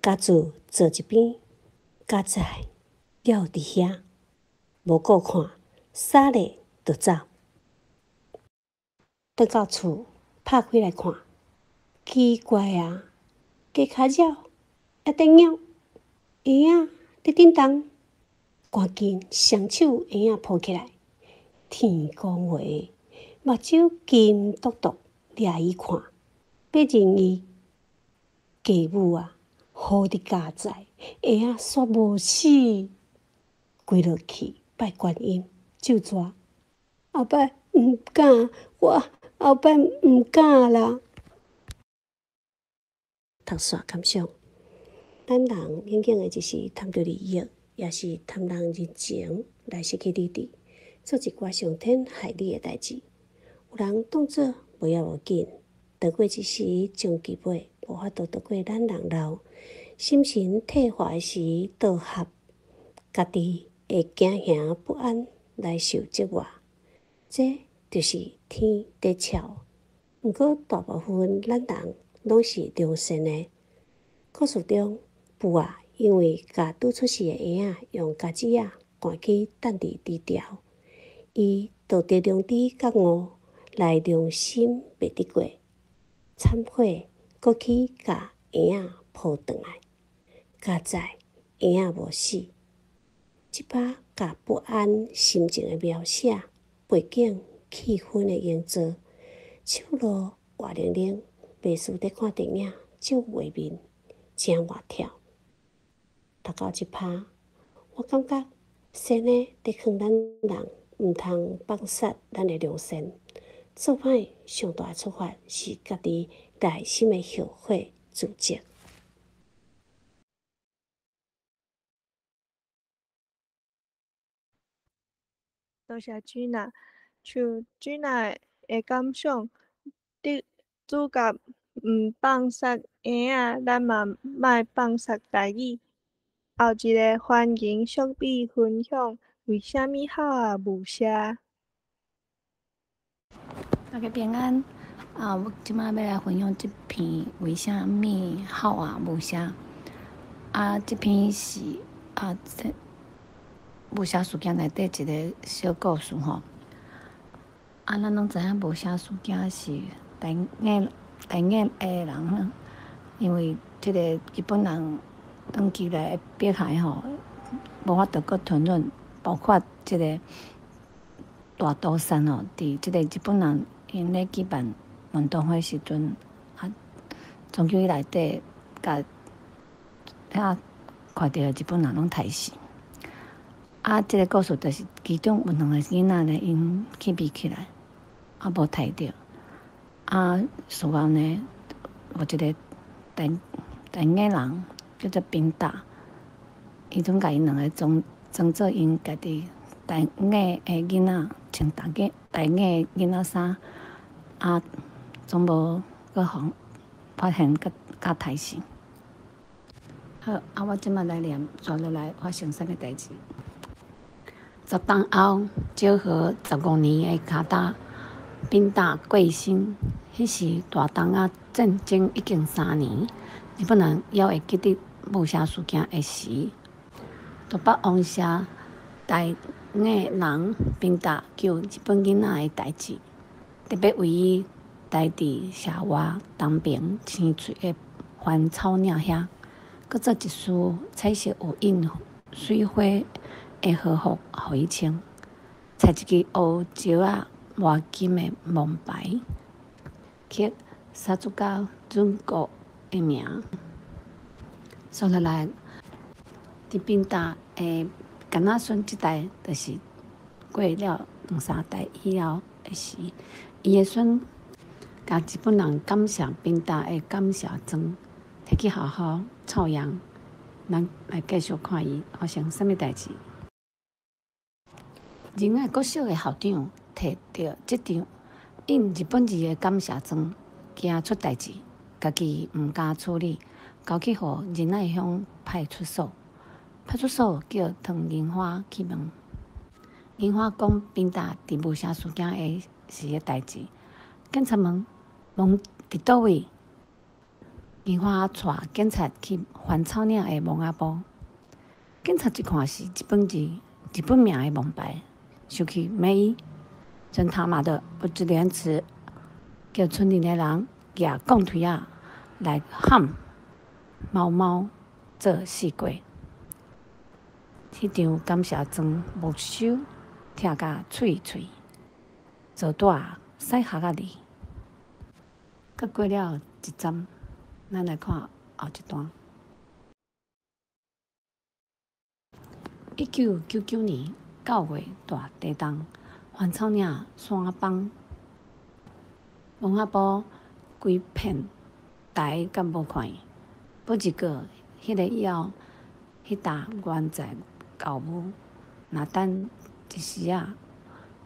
家主坐一边，家在了伫遐，无顾看，撒咧就走。倒到厝，拍开来看，奇怪啊，家骹绕还在猫，婴仔伫顶动，赶紧双手婴仔抱起来，天公话，目睭金笃笃掠伊看，要认伊家母啊，好伫家在，婴仔煞无死，跪落去拜观音，就抓后摆毋敢，我后摆毋敢啦。读煞感想，咱人永远的就是贪着利益，也是贪人人情来失去理智，做一寡伤天害理的代志。有人当作无要无紧，逃过一时终其尾，无法度逃过咱人老。心神退化的时，倒合家己会惊吓不安来受折磨，这就是天在笑。毋过大部分咱人拢是良善的。故事中，布啊因为甲拄出世的婴仔用夹子仔赶去等伫猪条，伊道德良知甲误来良心袂得过，忏悔，搁去甲婴仔抱转来。加在婴仔无死，即把甲不安心情的描写，背景气氛的营造，手路活灵灵，袂输伫看电影照画面，真活跳。读到即拍，我感觉神呢伫劝咱人毋通放杀咱的良善，做歹上大的出发是家己内心的后悔自责。多谢Gina，像Gina的感想，主角放杀婴仔，咱嘛莫放杀家己。后一个欢迎小比分享，为虾米好啊无写？大家平安。我即摆要来分享即篇为虾米好啊无写。即篇是无写事件内底一个小故事吼。咱拢知影无写事件是台语的人，因为即个日本人长期来迫害吼，无法度搁吞忍，包括即个大刀山吼，伫即个日本人因咧举办运动会时阵，长久以内底甲看到日本人拢刣死。即个故事就是其中有2个囡仔呢，因起比起来，无刣着。事后呢，有一个台语人叫做冰大，伊总甲因2个装作因家己台语的囡仔穿台语的囡仔衫，总无搁互发现甲刣死。好，我即摆来念接落来发生啥物代志。10冬后，昭和15年的脚踏冰大过身，迄时大东亚战争已经3年，日本人还会记得无写事件的时，就把王社台语人冰大救日本囡仔的代志，特别为伊台伫社外东平青翠的番草岭遐，搁做一束彩色有印水花的和服，互伊穿，插一支乌石仔磨金的蒙牌，刻沙主教准国的名。说落来，伫冰大的干仔孙即代，就是过了2-3代以后的时，伊的孙甲日本人感谢冰大的感谢状，摕去学校臭扬。咱来继续看伊发生啥物代志。仁爱国小的校长摕到即张印日本字的感谢状，惊出代志，家己毋敢处理，交去互仁爱乡派出所。派出所叫唐银花去问，银花讲冰大伫无写事件的时的代志。警察问伫倒位？银花带警察去番草岭的蒙阿埔。警察一看是日本字、日本名的蒙牌，想去骂伊，将他妈的不知廉耻，叫村里的人举钢腿仔来喊猫猫做四鬼。迄张感谢状没收，听甲脆，做大屎壳仔哩。佮过了一站，咱来看后一段。1999年9月大地震，番草岭山崩，蒙阿埔规片台甲无看，不一个迄个以后，迄搭原在教母，若等一时啊，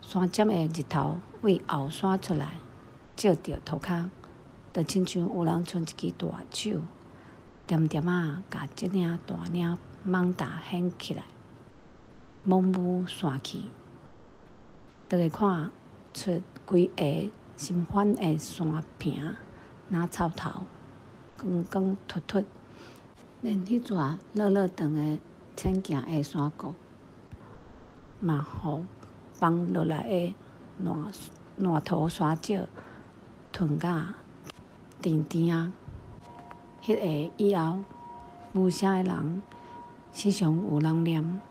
山尖的日头为后山出来，照着涂骹，就亲像有人伸一支大手，点点啊，甲即领大领蠓蚧掀起来，蒙雾散去，就会看出规个深反的山坪，若草头，光光秃秃，连迄撮落落长的浅行的山谷，嘛互放落来的烂土沙石吞甲甜甜啊！迄个以后，无啥的人时常有人念，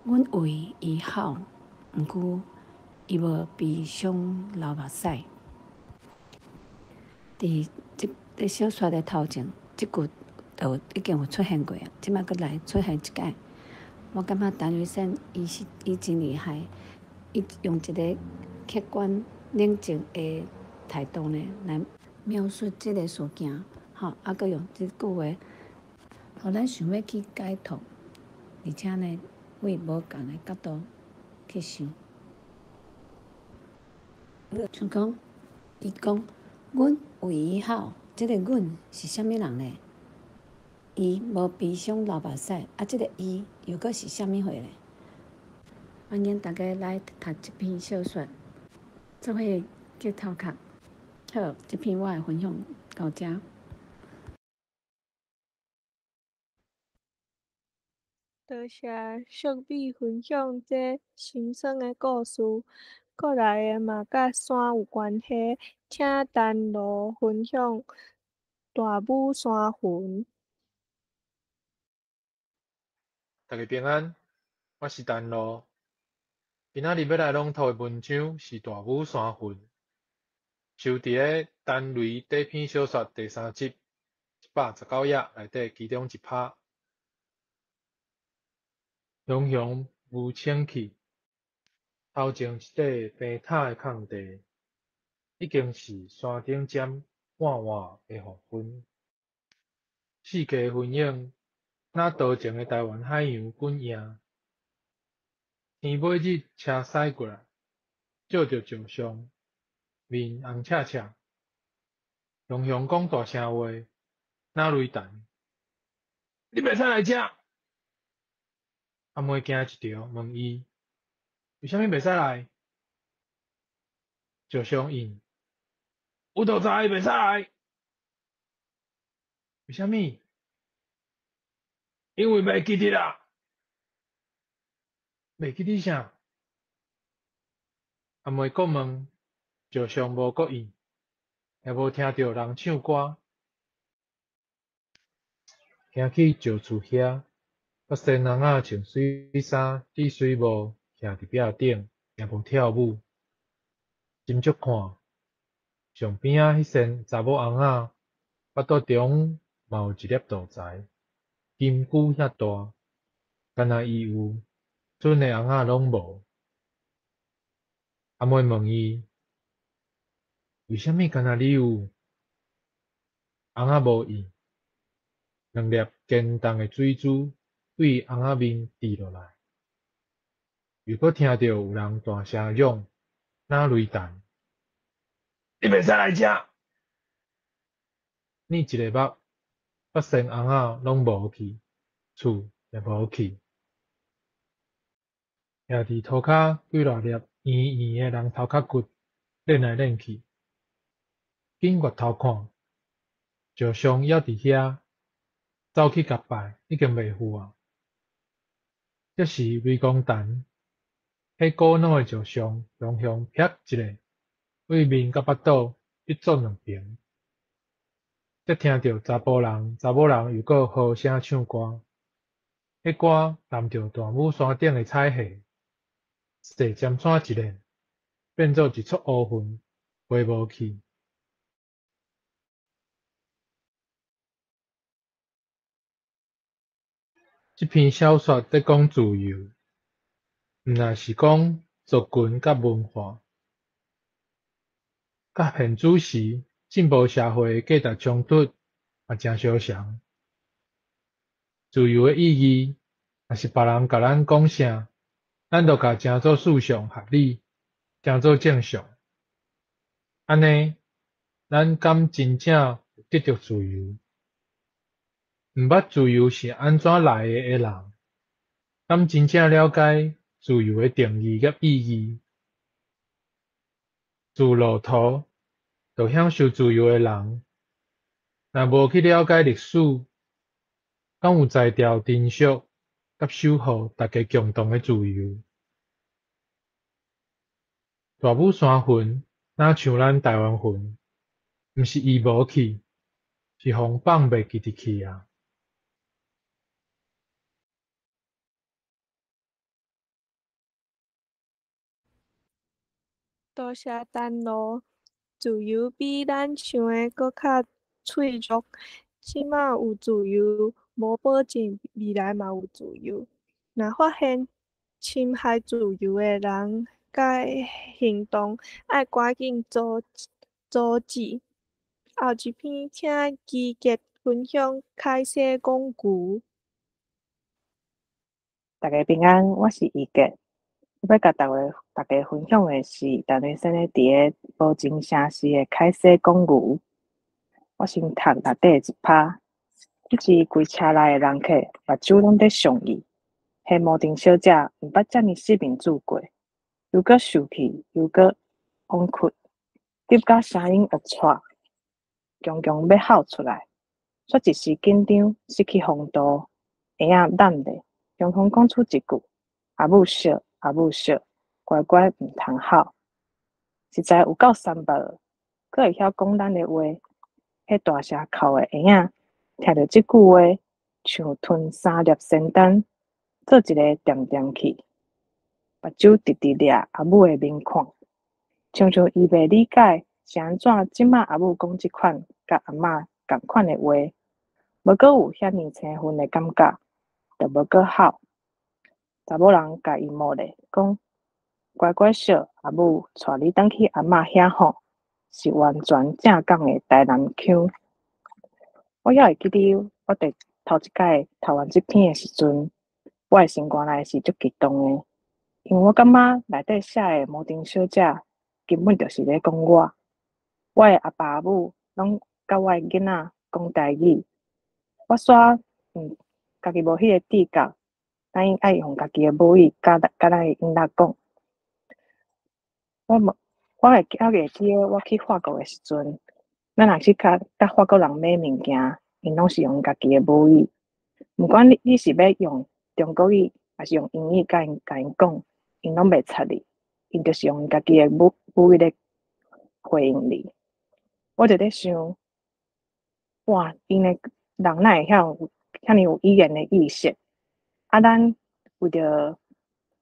阮为伊好，毋过伊无悲伤流目屎。伫即小说的头前，即句就已经有出现过啊，即摆佫来出现一解。我感觉陈玉生伊真厉害，伊用一个客观冷静的态度呢来描述即个事件，吼，佫用即句话，互咱想要去解读，而且呢，为无共的角度去想。像讲，伊讲，阮为伊好，即个阮是啥物人呢？伊无悲伤流目屎，即个伊又佫是啥物货呢？欢迎大家来读这篇小说，做伙去头壳。好，这篇我的分享到这。多谢小美分享这心酸的故事，过来的嘛甲山有关系，请陈罗分享大武山魂。大家平安，我是陈罗。今仔日要来朗读的文章是《大武山魂》，收伫咧陈雷第一篇小说第3集119页内底其中一拍。雄雄无清气，头前一块平坦的空地，已经是山顶尖晚晚的黄昏。四界云影，若多情的台湾海洋滚映。天尾日车驶过来，照着石上，面红赤赤。雄雄讲大声话，哪雷弹？你袂使来遮！阿妹惊一条，问伊为虾米袂使来？石上应，有就知袂使来。为虾米？因为袂记得啦。袂记得啥？阿妹阁问，石上无阁应，也无听着人唱歌。行去石厝遐，发现人仔穿水衫、系水帽，徛伫壁顶，也无跳舞。真足看，上边仔迄身查某翁仔，腹肚中嘛有一粒大财，金龟遐大，敢若伊有，剩的翁仔拢无。阿妹问伊，为虾米敢若你有？翁仔无应。两粒坚重的水珠对翁仔面滴落来，又搁听到有人大声嚷，哪雷弹？你袂使来遮！你一个目，发现翁仔拢无去，厝也无去，徛伫涂骹几偌粒圆圆的人头壳骨，练来练去。紧越头看，石上还伫遐。走去甲拜，已经袂赴啊！这时雷公蛋，迄古老的石上，雄雄啪一个，为面甲腹肚一做两边。则听到查甫人又搁好声唱歌，迄歌含着大武山顶的彩霞，细尖山一连，变做一撮乌云，飞无去。这篇小说在讲自由，毋但是讲族群甲文化，甲现主时进步社会的价值冲突也真相像。自由的意义，若是别人甲咱讲啥，咱就甲诚做事上合理，诚做正常。安尼，咱敢真正得到自由？毋捌自由是安怎来的人，敢真正了解自由的定义甲意义？自路途，就享受自由的人，若无去了解历史，敢有才调珍惜甲守护大家共同的自由？大武山云哪像咱台湾云，毋是伊无去，是风放袂记得去啊。多谢丹罗，自由比咱想的搁较脆弱。即马有自由，无保证未来嘛有自由。若发现侵害自由的人甲行动，爱赶紧阻止。后一篇，请基杰分享开设讲句。大家平安，我是伊杰。要甲大家分享的是陈先生伫个保证城市的开设讲句。我先读内底一拍，迄时规车内的人客目睭拢在上伊，迄摩登小姐毋捌遮尔失眠住过，又搁受气，又搁崩溃，急甲声音恶喘，强强要吼出来，煞一时紧张，失去风度，会仔烂咧，强强讲出一句：阿母惜，阿母惜，乖乖毋通吼，实在有够三八的，佫会晓讲咱的话。迄大声哭的婴仔，听到即句话，像吞3粒仙丹，做一个点点去，目睭直直掠阿母的面孔，像伊袂理解是安怎即马阿母讲即款甲阿嬷共款的话，无阁有遐尼生分的感觉，就无阁吼。查某人甲伊摸咧，讲乖乖惜，阿母带你转去阿嬷遐吼。是完全正港的台南腔。我还会记得，我头一摆读完即篇的时阵，我的心肝内是足激动的，因为我感觉内底写的摩登小姐根本就是咧讲我。我的阿爸阿母拢甲我的囡仔讲台语，我煞家己无迄个资格，咱爱用家己的母语甲咱的囡仔讲。我会记得我去法国的时阵，咱若是甲法国人买物件，因拢是用家己的母语。毋管你是要用中国语，还是用英语甲因讲，因拢袂睬你，因就是用家己的母语咧回应你。我就咧想，哇，因的人哪会遐尼有语言的意识？啊，咱为着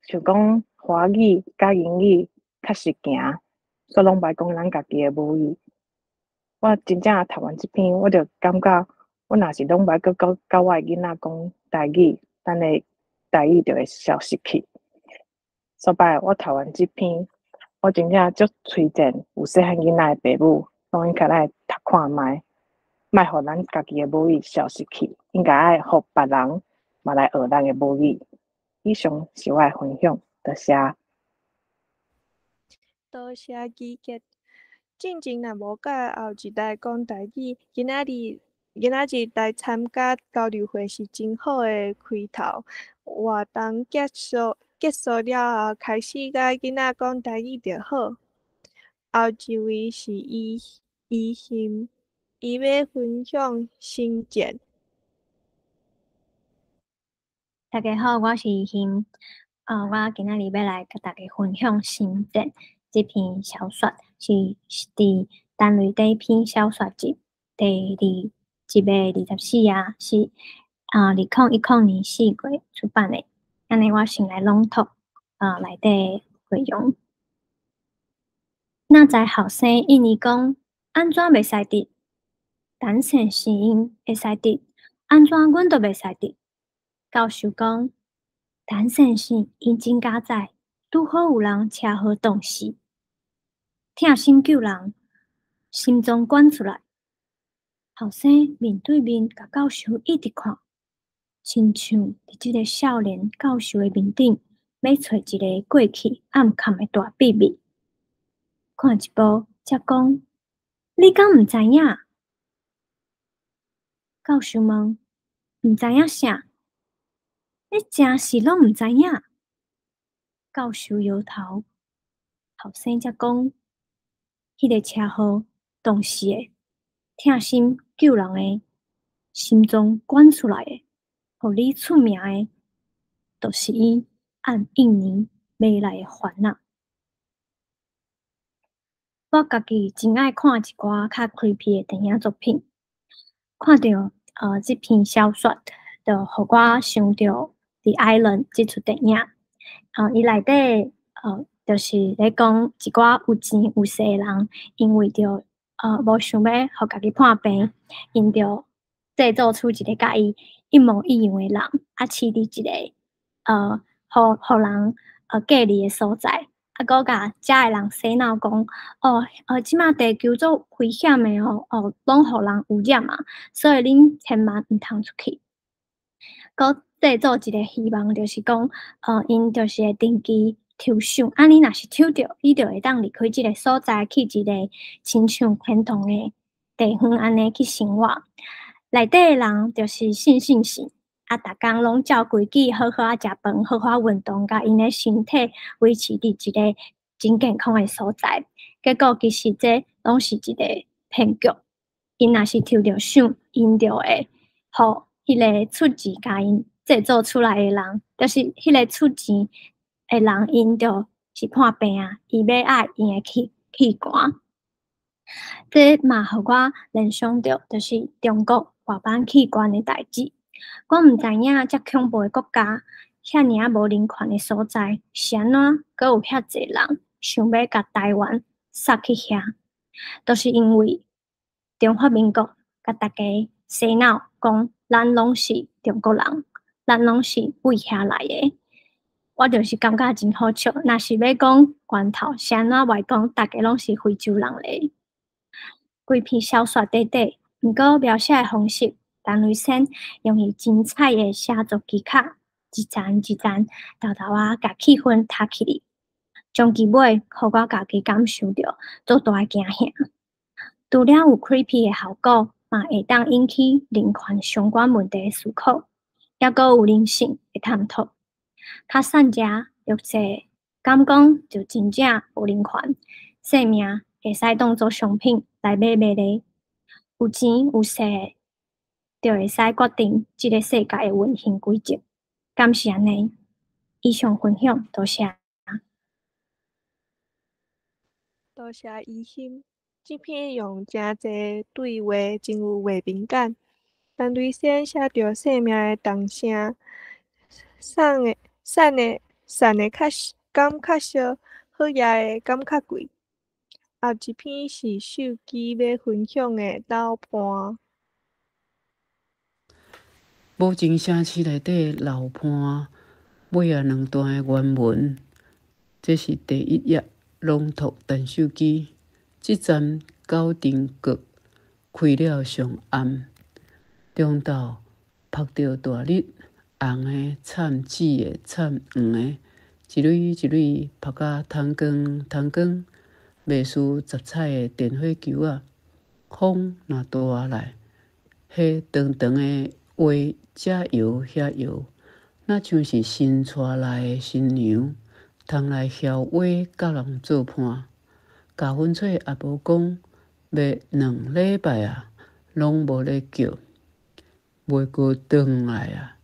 想讲华语甲英语较实行。所以拢袂讲咱家己的母语。我真正读完即篇，我就感觉，我若是拢袂佮教我的囡仔讲台语，咱的台语就会消失去。所以我读完即篇，我真正足推荐有细汉囡仔的爸母，拢应该来读看卖，莫互咱家己的母语消失去，应该爱互别人嘛来学咱的母语。以上是我的分享，多谢。多谢基杰。进前若无甲后一代讲台语，今仔日来参加交流会是真好的开头。活动结束了后，开始甲囡仔讲台语就好。后一位是伊欣，伊要分享心见。大家好，我是伊欣。我今仔日要来甲大家分享心见。这篇小说是伫单类第一篇小说集第1月24日是2010年4月出版的。安尼我先来朗读内底内容。那在后生印尼讲安怎袂使得？单身是因会使得，安怎阮都袂使得？教授讲单身是因真加载，拄好有人车祸冻死。疼心救人，心脏管出来。后生面对面甲教授一直看，亲像伫即个少年教授的面顶，要找一个过去暗藏的大秘密。看一步，才讲：你敢毋知影？教授问：毋知影啥？你真是拢毋知影？教授摇头，后生才讲：迄个车祸当时的疼心救人的心脏管出来的，互你出名的，就是伊按印尼买来的烦恼。我家己真爱看一寡较 creepy 的电影作品，看到这篇小说，就互我想到《The Island》这出电影。伊内底就是咧讲一寡有钱有势的人，因为着无想要互家己破病，因着制作出一个甲伊一模一样的人，饲伫一个互人隔离的所在。佮甲遮的人洗脑讲，即马地球做危险的拢互人污染啊，所以恁千万毋通出去。佮制作一个希望，就是讲，因就是会定期抽奖，你若是抽着，你就会当离开即个所在，去一个亲像天堂的地方，安尼去生活。内底的人就是信，逐工拢照规矩，好好食饭，好好运动，甲因的身体维持伫一个真健康的所在。结果其实这拢是一个骗局。因若是抽着奖，因就会互迄个出钱甲因制作出来的人，就是迄个出钱的人，因就是破病啊，伊要爱因的器官。这嘛，互我联想到，就是中国外版器官的代志。我毋知影遮恐怖的国家，遐尔啊无人权的所在，是安怎阁有遐济人想要甲台湾杀去遐？都是因为中华民国甲大家洗脑，讲咱拢是中国人，咱拢是为遐来的。我就是感觉真好笑。若是要讲源头，是安怎话讲，大家拢是非洲人咧。规篇小说短短，毋过描写的方式，陈雷生用伊精彩的写作技巧，一层一层，豆啊，甲气氛搭起哩，将其尾，互我家己感受到做大的惊吓。除了有 creepy 的效果，嘛会当引起人权相关问题的思考，抑阁有人性的探讨。较善食绿色，敢讲就真正有人权，生命会使当作商品来买咧。有钱有势，就会使决定这个世界的运行规则。敢是安尼？以上分享，多谢。多谢伊心，这篇用真济对话，真有画面感。陈雷生写着生命的动声，散的感较少，好野的感较贵。后一篇是手机要分享的楼盘。无情城市内底楼盘尾啊两段的原文，这是第一页朗读陈手机。这站九重阁开了上暗，中昼晒着大日，红的惨紫的惨黄的，一蕊一蕊晒甲通光，袂输十彩的电火球啊！风若大来，迄长长的话遮摇遐摇，那像是新娶来的新娘，通来晓话甲人做伴。教薰吹也无讲，要2礼拜啊，拢无咧叫，袂过转来啊。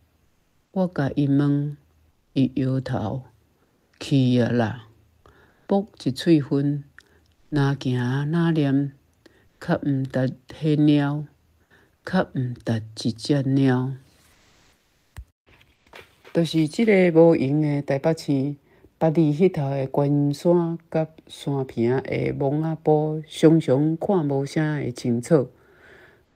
我甲伊问，伊摇头，去啊啦，啵一喙烟，哪行哪念，较毋值迄鸟，较毋值一只鸟。就是即个无形的台北市。北里迄头的观音山甲山坪的蒙仔埔，常常看无啥的清楚。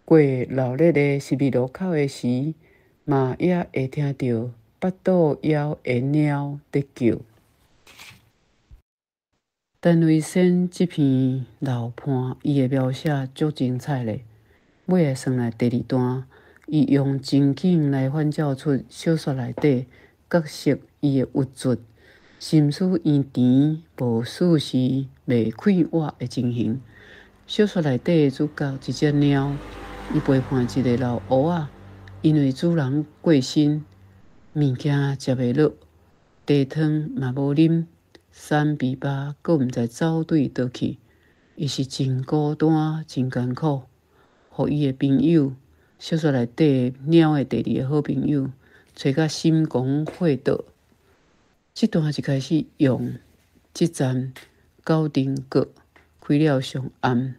过闹热的12路口的时，嘛也会听到八肚枵的鸟在叫。陈雷生这篇楼盘，伊的描写足精彩咧。尾个算来第2段，伊用情景来反照出小说内底角色伊的郁卒、心思圆甜、无事事未快活的情形。小说内底主角一只猫，伊陪伴一个老乌仔，因为主人过身，物件食袂落，茶汤嘛无啉，三比八，阁毋知走对倒去，伊是真孤单、真艰苦。互伊的朋友，小说内底猫的第二个好朋友，找甲心狂火倒。这段一开始用即站九重阁开了上暗，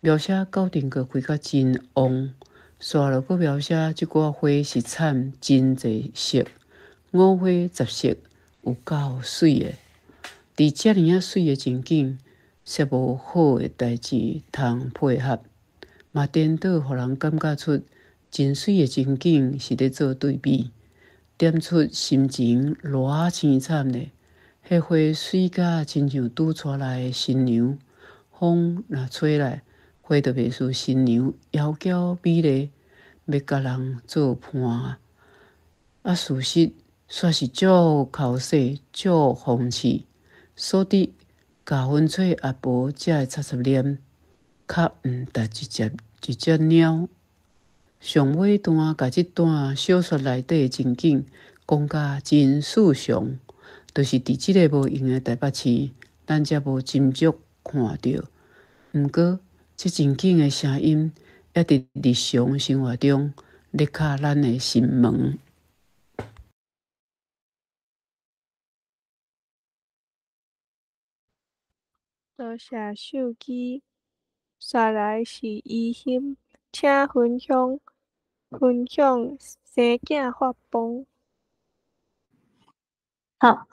描写九重阁开甲真旺，刷落阁描写即寡花是产真侪色，五花十色，有够水的。伫遮尔啊水的情景，却无好的代志通配合，嘛颠倒互人感觉出真水的情景是咧做对比，点出心情偌凄惨咧。迄花水甲亲像拄带来的新娘，风若吹来，花就袂输新娘窈窕美丽，要甲人做伴。事实却是足口水、足风趣，所得加分吹也无才会插插念，较毋值一只猫。上尾段甲即段小说内底的情景讲甲真事上，就是伫即个无用的台北市，咱才无斟酌看到。毋过，即情景的声音，也伫日常生活中咧敲咱的心门。多谢手机，刷来是伊心，请分享生囝发崩。好，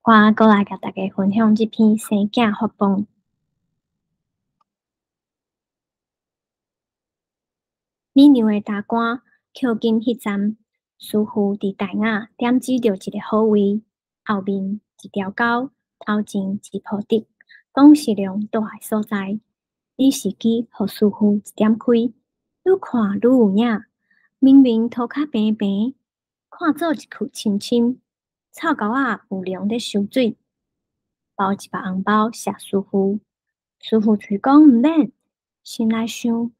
我过来甲大家分享这篇生囝发崩。美娘的大官靠近迄站，似乎伫大雅点指着一个好位，后面一条沟，头前一铺竹，讲是量倒来所在。李时机互师傅一点开，愈看愈有影，明明涂骹平平，看做一躯深深，臭狗仔有量咧收水，包一包红包谢师傅。师傅嘴讲毋免，心内想。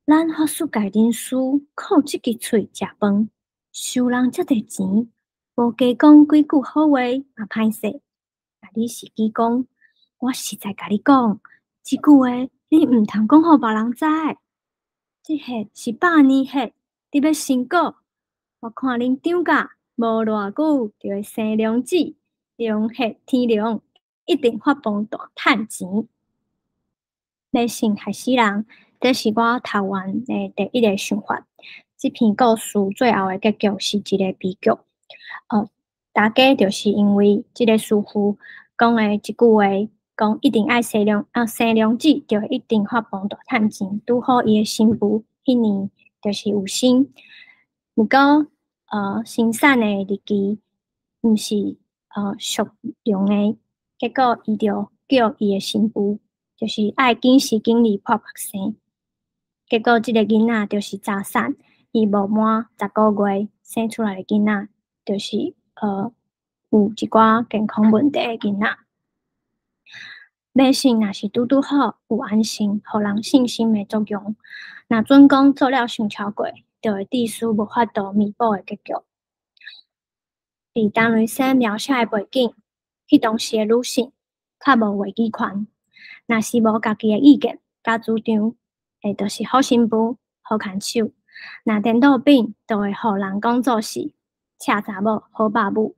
咱法师家人师靠即支喙食饭，收人遮侪钱，无加讲几句好话嘛歹势。甲你司机讲，我实在甲你讲，即句话你毋通讲互别人知。即血是百年血，你要信果。我看恁张家无偌久就会生龙子，龙血天龙，一定发崩大趁钱。要信害死人。这是我读完的第一个想法。这篇故事最后的结局是一个悲剧。大家就是因为这个师傅讲的一句话，讲一定爱生龙子，就一定发崩大趁钱。拄好伊的新妇迄年就是有生，不过生产的日期毋是属龙的，结果伊就叫伊的新妇，就是爱紧时紧离破白生。结果，这个囡仔就是早产，伊无满10个月生出来的囡仔，就是有一寡健康问题的囡仔。百姓若是拄好有安心，互人信心的作用，若准讲做了伤超过，就会致使无法度弥补的结局。伫陈雷生描写的背景，迄当时的女性较无话语权，若是无家己的意见甲主张。就是好新妇、好牵手，若颠倒病，就会互人讲做是恰查某、好爸母。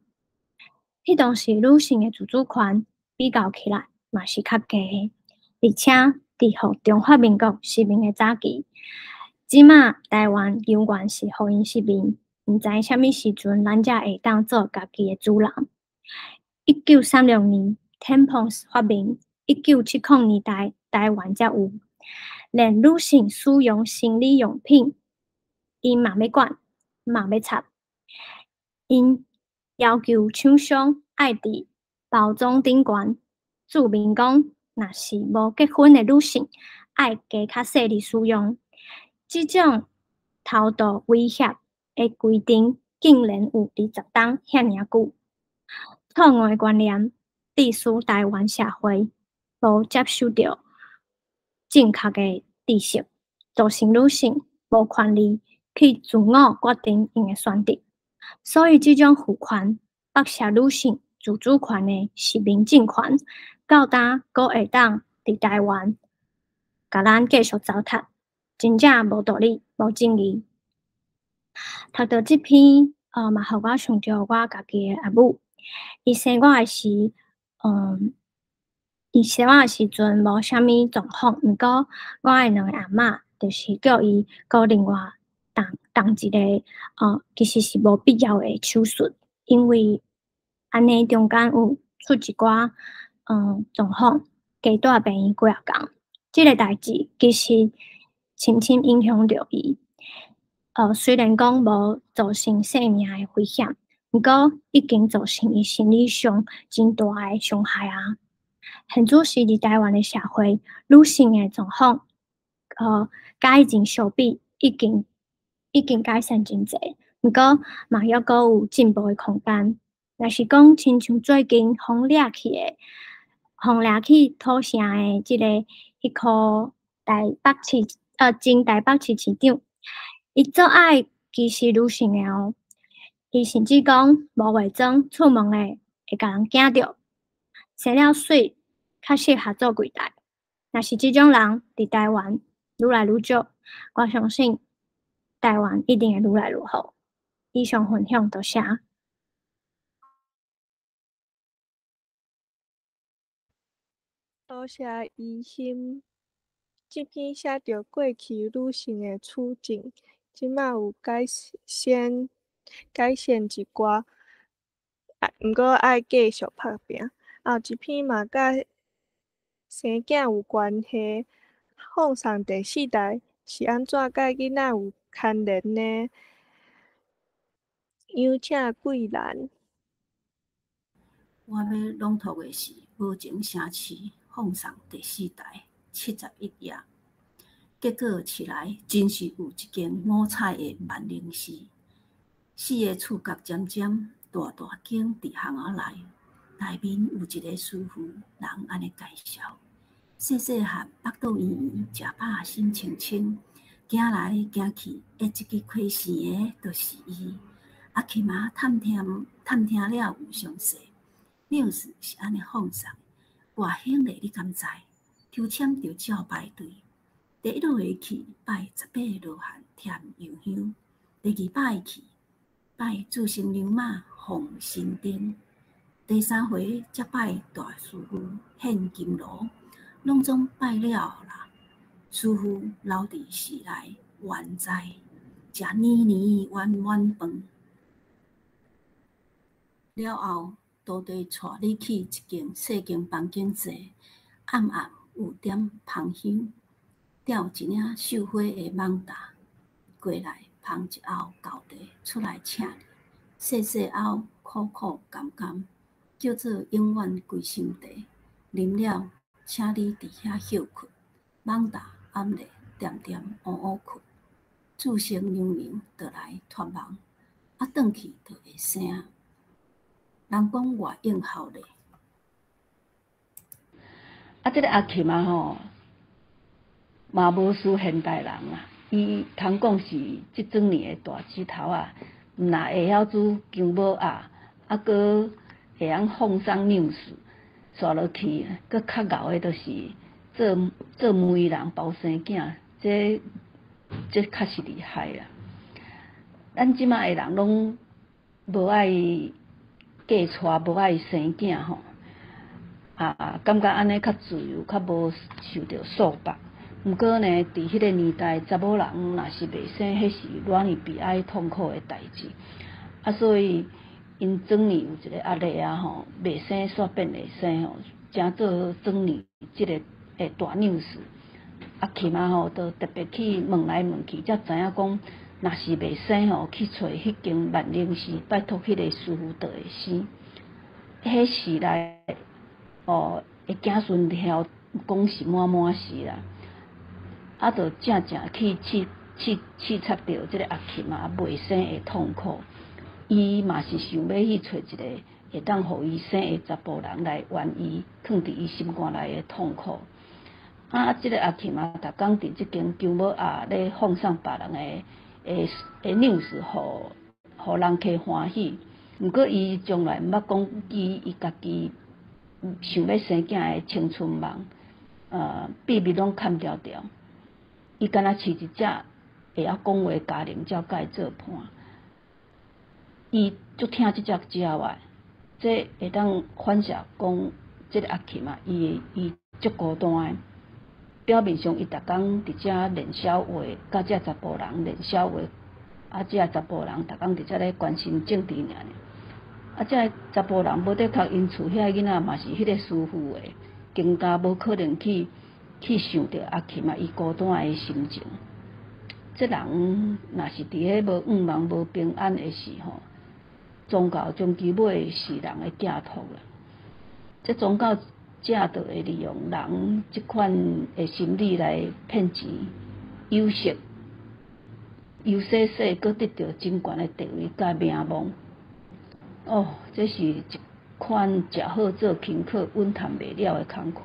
迄当时女性的自主权比较起来嘛是较低的，而且伫中华民国失眠的早期，即马台湾永远是互因失眠，毋知啥物时阵咱才会当做家己的主人。1936年，Tampons 发明，1970年代台湾才有。连女性使用生理用品，因嘛要管，嘛要插。因要求厂商爱伫包装顶悬注明讲，若是无结婚的女性，爱加较细的使用。这种逃脱威胁的规定竟然有20档遐尔久。错误的观念致使台湾社会无接受到正确的知识，造成女性无权利去自我决定因的选择。所以，这种父权剥削女性自主权的是民政权，到呾阁会当伫台湾，甲咱继续糟蹋，真正无道理、无正义。读到这篇，嘛，互我想到我家己的阿母。伊生我的时，伊生我的时阵无啥物状况，毋过我的两个阿嬷就是叫伊搁另外动一个，其实是无必要的手术，因为安尼中间有出一寡状况，加大病院几啊工，即个代志其实深深影响着伊。虽然讲无造成性命的危险。毋过，已经造成伊心理上真大的伤害啊！现主时伫台湾的社会，女性的状况，甲以前相比，已经改善真侪。毋过，嘛还阁有进步的空间。若是讲，亲像最近轰掠去土城的即个迄颗前台北市市长，伊做爱歧视女性的哦。伊甚至讲无化妆出门诶，会甲人惊着，生了水较适合做柜台。若是即种人伫台湾愈来愈少，我相信台湾一定会愈来愈好。以上分享多谢。多谢医心，这篇写着过去女性的处境，即马有改善一寡，毋过爱继续拍拼。后一篇嘛甲生囝有关系，放送第4代是安怎甲囡仔有牵连呢？有请桂兰。我要朗读的是《无情城市》放送第4代71页。结果起来，真是有一间五彩的万灵寺。四个厝角尖尖，大大间伫巷仔内，内面有一个师傅，人安尼介绍：细细汉，腹肚圆圆，食饱心清清，行来行去，会一支开线的，就是伊。阿琴仔探听了有详细。news 是安尼放送，外省的你敢知？抽签就照排队。第1回去拜18罗汉添油香，第2摆去拜祝生娘妈奉神灯，第3回则拜大师傅献金炉，拢总拜了啦。师傅留伫寺内原在，食年年圆圆饭。了后，徒弟带你去一间细间房间坐，暗暗有点芳香，吊一领绣花的网搭，过来芳一后高地出来请你，细细后苦苦甘甘，叫做永远归心茶，啉了请你伫遐休困，网搭暗里点点乌乌困，祝生娘娘就来托梦，转去就会醒。人讲外应效咧，这个阿琴啊吼，嘛无输现代人啊。伊通讲是即阵年的大指头啊，毋但会晓煮姜母鸭，搁会晓放送news，刷落去，搁较敖的，就是做媒人包生囝，这较是厉害啦。咱即马的人拢无爱嫁娶，无爱生囝吼，感觉安尼较自由，较无受到束缚。毋过呢，伫迄个年代，查某人若是袂生，迄是偌尔悲哀痛苦的代志。所以因庄里有一个阿丽啊吼，袂生煞变会生吼，诚做庄里即个大news。阿琴啊吼，就特别去问来问去，才知影讲，若是袂生吼，去找迄间万灵寺，拜托迄个师傅就会生。迄时内的子孙条讲是满满是啦。就正去刺插着即个阿琴啊，未生的痛苦。伊嘛是想要去找一个会当互伊生的查甫人来圆伊藏伫伊心肝内的痛苦。即个阿琴啊，逐工伫即间鸠母啊咧奉上别人的news，互人客欢喜。毋过伊从来毋捌讲伊家己想要生囝的青春梦，秘密拢砍掉。伊敢若饲一只会晓讲话家人，才甲伊做伴。伊足疼即只鸟仔，这会当反射讲，即个阿琴啊，伊足孤单的。表面上伊逐工伫遮练小话，甲遮查甫人练小话，遮查甫人逐工伫遮咧关心政治尔。遮查甫人无得读因厝遐囡仔嘛是迄个师傅的，更加无可能去想着阿琴啊伊孤单的心情。这人若是伫迄无五忙无平安的时候，宗教终其尾是人的寄托啦。这宗教正就会利用人即款的心理来骗钱、有色、有势势，搁得到真悬的地位甲名望。这是一款食好做轻巧、稳赚袂了的工课。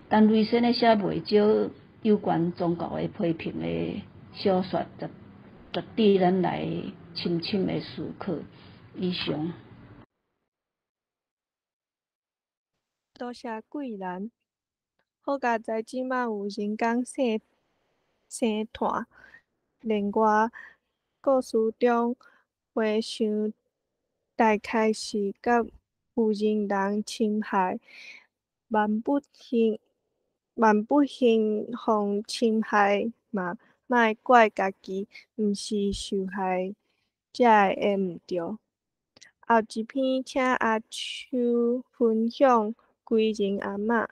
陈瑞生咧写袂少有关宗教的批评的小说，值得咱来深深的思考。以上。多谢贵人，好佳在即马有人工生团，连我故事中回想，大概是甲有人侵害，万不幸互侵害嘛，莫怪家己，毋是受害才会下毋着。后一篇，请阿秋分享归人阿嬷。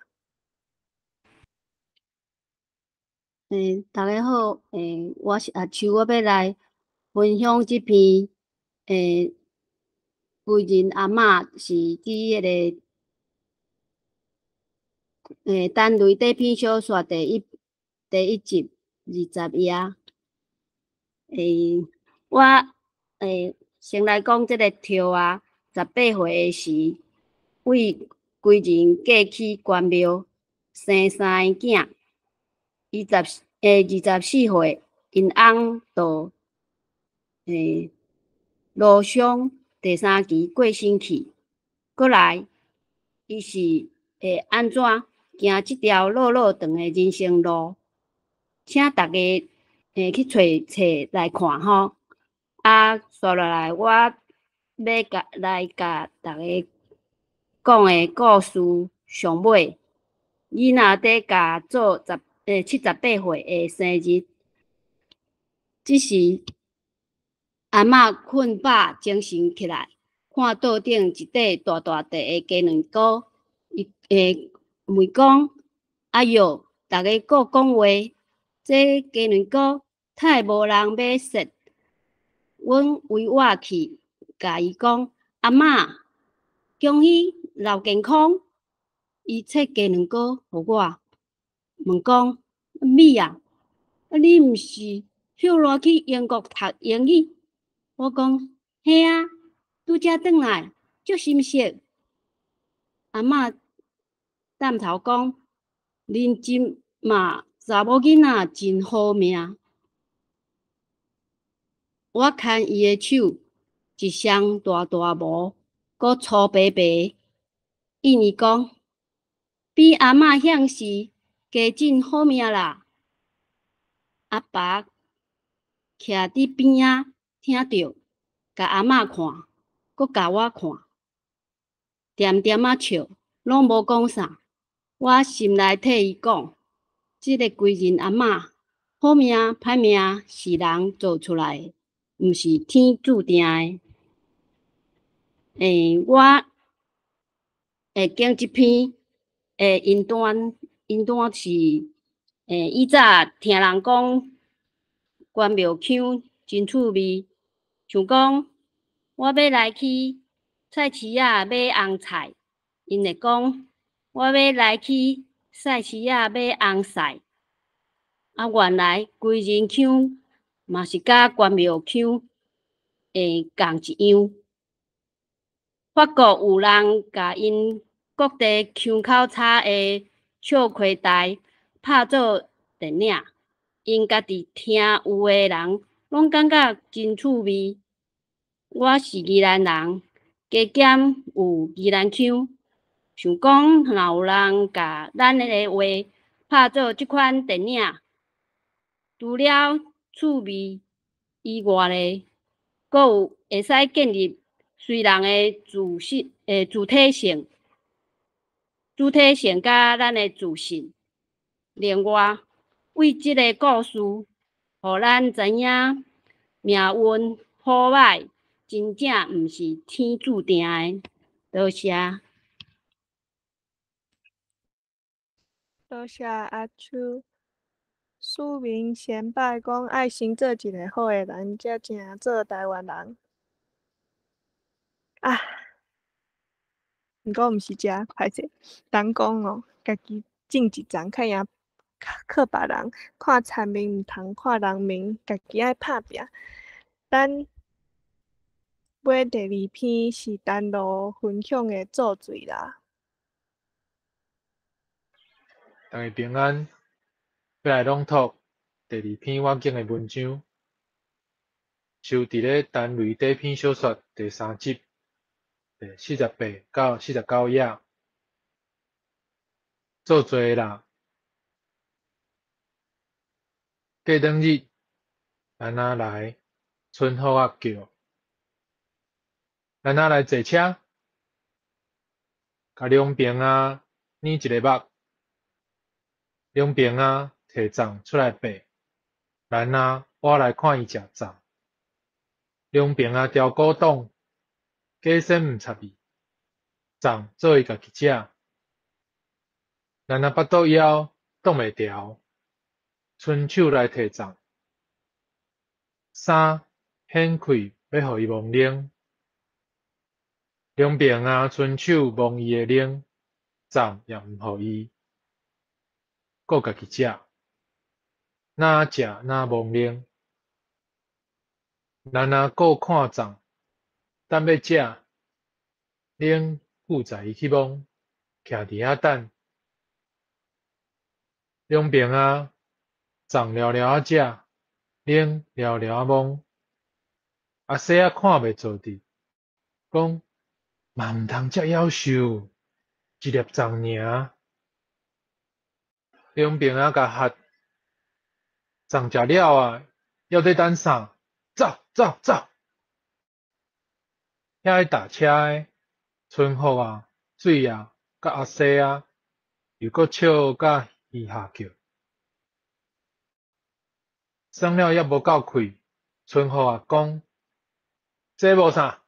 大家好，我是阿秋，我要来分享这篇归人阿嬷是伫迄个单类底篇小说第一集20页。我先来讲这个跳啊，18岁时为归人嫁去关庙，生3个囝。24岁，因翁就路上第3期过身去。过来，伊是会安怎行这条路长的人生路？请大家去找册来看吼。刷落来，我要来甲大家讲的故事上尾，囡仔伫家做78岁的生日，这时阿嬷困饱精神起来，看桌顶一块大大块的鸡卵糕，伊问讲：“哎哟，大家搁讲话，这鸡卵糕太无人买食。”阮为我去甲伊讲：“阿嬷，恭喜老健康。”伊切鸡卵糕互我，问讲：“咪啊，你毋是后来去英国读英语？”我讲：“嘿啊，拄则转来，足心息。”阿嬷点头讲：“恁即嘛查某囡仔真好命。”我牵伊的手，一双大大毛，阁粗白白。印尼讲，比阿嬷向时加真好命啦。阿爸徛伫边仔，听着，甲阿嬷看，阁甲我看，点点啊笑，拢无讲啥。我心内替伊讲，这个贵人阿嬷，好命歹命是人做出来的。毋是天注定的。我会经这篇因段是以早听人讲关庙腔真趣味，像讲我要来去菜市仔买红菜，因会讲我要来去菜市仔买红菜。原来规人腔嘛是甲关庙腔会共一样。法国有人甲因各地腔口差的笑亏台拍做电影，因家己听有的人拢感觉真趣味。我是宜兰人，加减有宜兰腔，想讲若有人甲咱的话拍做即款电影，除了趣味以外咧，阁有会使建立虽人的主体性甲咱的自信。另外，为即个故事，互咱知影命运好歹真正毋是天注定的。多谢。多谢阿秋。庶民先拜讲爱先做一个好诶人，才正做台湾人。啊，毋过毋是遮，歹势。人讲哦，家己种一丛，较赢靠别人。看田面毋通看人面，家己爱拍拼。咱尾第2篇是单独分享诶作罪啦。大家平安，要来朗读第2篇我经的文章，收伫咧单雷底篇小说第3集第48到49页。做罪啦！过两日，咱仔来，春雨啊叫，咱仔来坐车，甲两边啊捻一个目，两边啊摕粽出来掰，咱仔我来看伊食粽，两边啊调古董，假身毋插伊，粽做伊家己食，咱仔巴肚枵挡袂牢，伸手来摕粽，衫掀开要互伊摸冷，两边啊伸手摸伊的冷，粽也毋互伊，顾家己食，哪食哪摸冷，咱仔顾看粽，等要食，冷顾在伊去摸，徛伫遐等。两边啊，粽了了啊食，冷了了啊摸。阿细仔看袂做滴，讲嘛毋通遮夭寿，一粒粽尔。两边啊甲喝，粽食了啊，还在等啥？走走走！遐咧踏车诶，春福啊、水啊、甲阿细啊，又搁笑甲伊下叫。算了还无够气，春福啊讲：这无啥，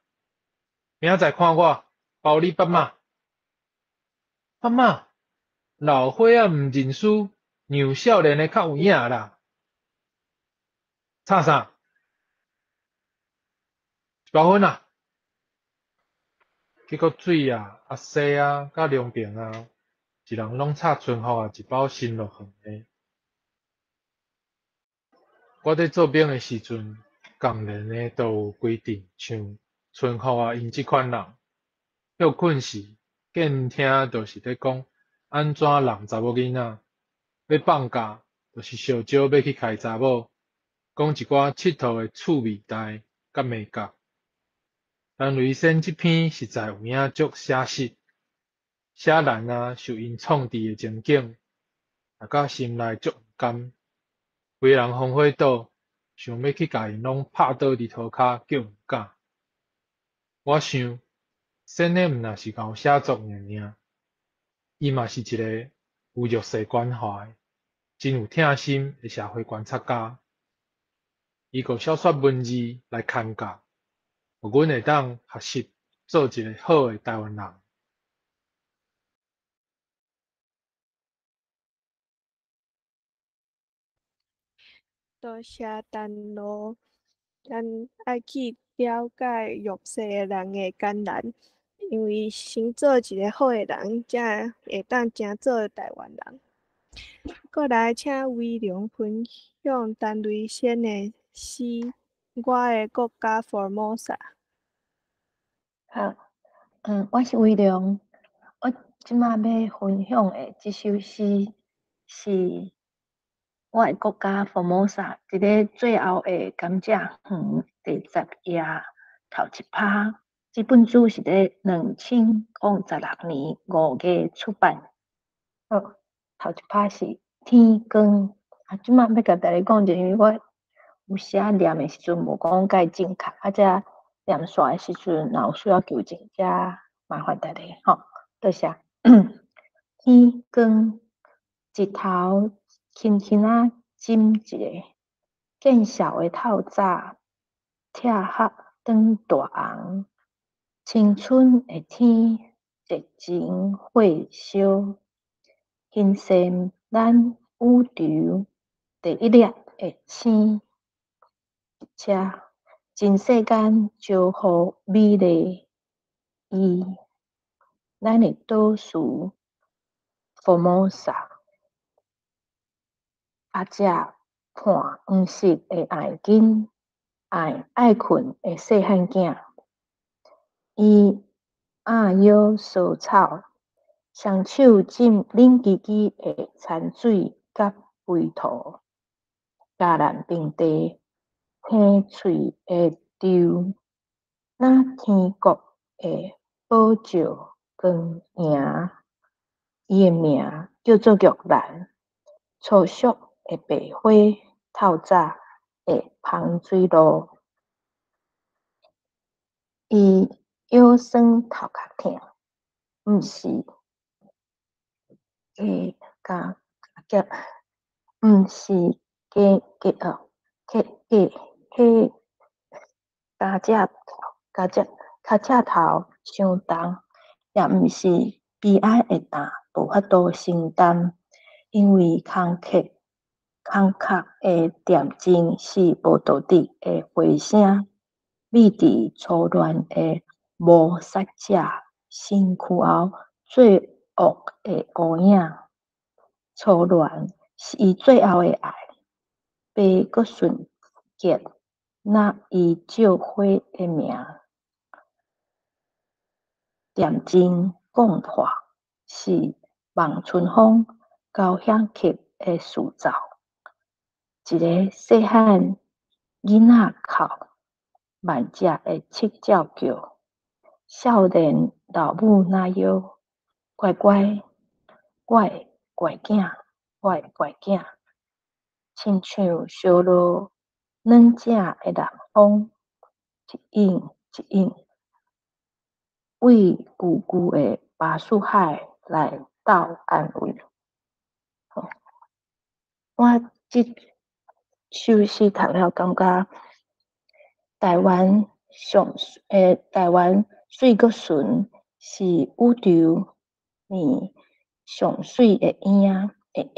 明仔载看我包你爸妈。爸妈，老伙仔毋认输，让少年诶较有影啦。吵啥？一包粉啊！结果水啊、阿细啊、甲两边啊，一人拢插春福啊一包新落远诶。我伫做兵诶时阵，工人诶都有规定，像春福啊因即款人，休困时，见听就是咧讲安怎人查某囡仔要放假，就是烧酒要去开查某，讲一寡佚佗诶趣味代甲美角。但雷声即篇实在有影足写实，写人啊受因创治诶情景，也甲心内足毋甘，规人风火倒，想要去甲因拢拍倒伫涂骹，叫毋敢。我想，先诶毋若是甲有写作尔，伊嘛是一个有弱势关怀、真有疼心诶社会观察家。伊个小说文字来牵教，互阮会当学习做一个好诶台湾人。多谢陈罗，咱爱去了解弱势诶人诶艰难，因为先做一个好诶人，才会当真做台湾人。过来，请威廉分享单雷先的诗《我的国家 Formosa》。好，我是威廉，我即马要分享的这首诗是我的国家 Formosa 一个最后的甘蔗园第10页头一趴。这本书是在2026年5月出版。好，头一趴是天光。即马要甲大家讲者，因为我有写念的时阵无讲介正确，则念煞的时阵若有需要纠正，则麻烦大家吼。多谢。天光，日头轻轻仔浸一个见笑的透早，拆黑转大红。青春的天，热情火烧，形成咱宇宙第一粒的星。且真世间招呼美丽伊，咱的岛屿 Formosa， 则看黄色的眼睛，爱困的细汉囝，伊暗摇蓑草，双手浸冷叽叽的泉水甲肥土，家人平地。天喙的丢，那天国的宝照光赢，伊的名叫做玉兰，粗俗的白花，透早的芳水路，伊腰酸头壳痛，毋是加脚，毋是加头伤重，也毋是悲哀的担，无法度承担，因为空壳的点睛是无道德的回声，秘伫粗乱的谋杀者身躯后最恶的乌影，粗乱是伊最后的爱，白阁纯洁，那伊照花的名。点睛讲话是望春风交响曲的塑造，一个细汉囡仔哭，万只的七鸟叫，少年老母那摇，乖乖，我的乖囝，我的乖囝，亲像烧落软正的南风，一影一影。为旧旧的巴士海来斗安慰。我这首诗读了，感觉台湾水阁纯是宇宙里上水的影仔。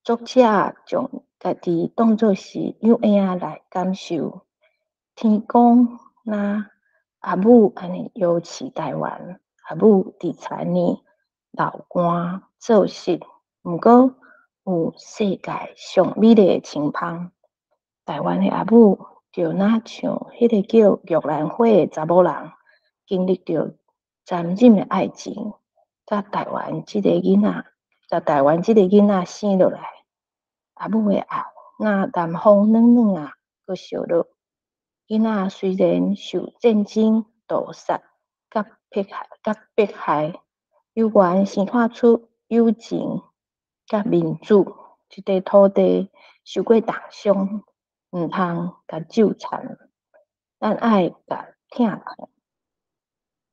作者将家己当作是幼影仔来感受天光那。阿母安尼摇起台湾，阿母伫田里流汗做事，毋过有世界上美丽的清芳。台湾的阿母就那像迄个叫玉兰花的查某人，经历着残忍的爱情，甲台湾即个囡仔生落来，阿母的爱，那南风暖暖啊，阁烧落。囡仔虽然受战争、屠杀、甲迫害，有缘生活出友情、甲民主，这块土地受过重伤，毋通甲纠缠。咱爱甲疼痛，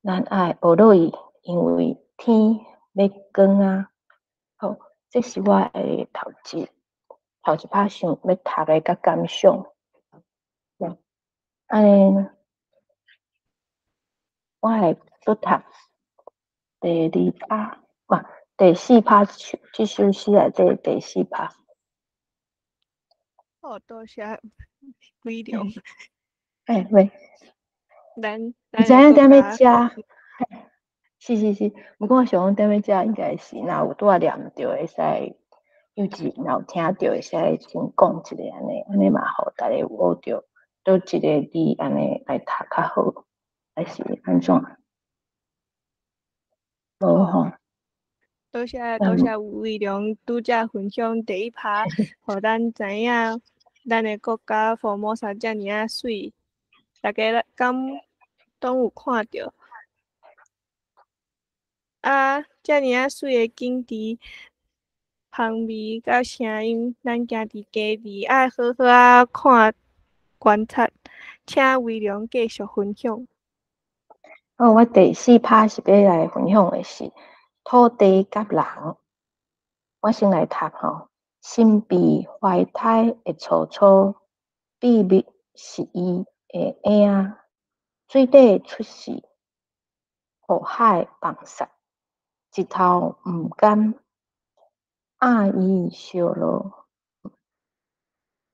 咱爱学落去，因为天要光啊！好，这是我的头一拍想要读的甲感想。我会读第2趴，第4趴，这首诗内底第4趴。好，多谢威廉。喂，咱知影踮咧食是，不过我想讲踮咧遮应该是，若有拄仔念着会使，幼稚若有听着会使先讲一下安尼嘛，互大家有学着倒一个字安尼来读较好，还是安怎？无吼。多谢威良拄则分享第一趴，互咱知影咱的国家福摩沙遮尔啊水，大家敢拢有看着啊？遮尔啊水的景致、香味甲声音，咱家己家己爱好好啊看观察，请威良继续分享。我第4趴是要来分享的是土地甲人。我先来读吼，神秘怀胎的初初，秘密是伊的影，水底出世，火海放撒，一头毋甘，压伊烧落，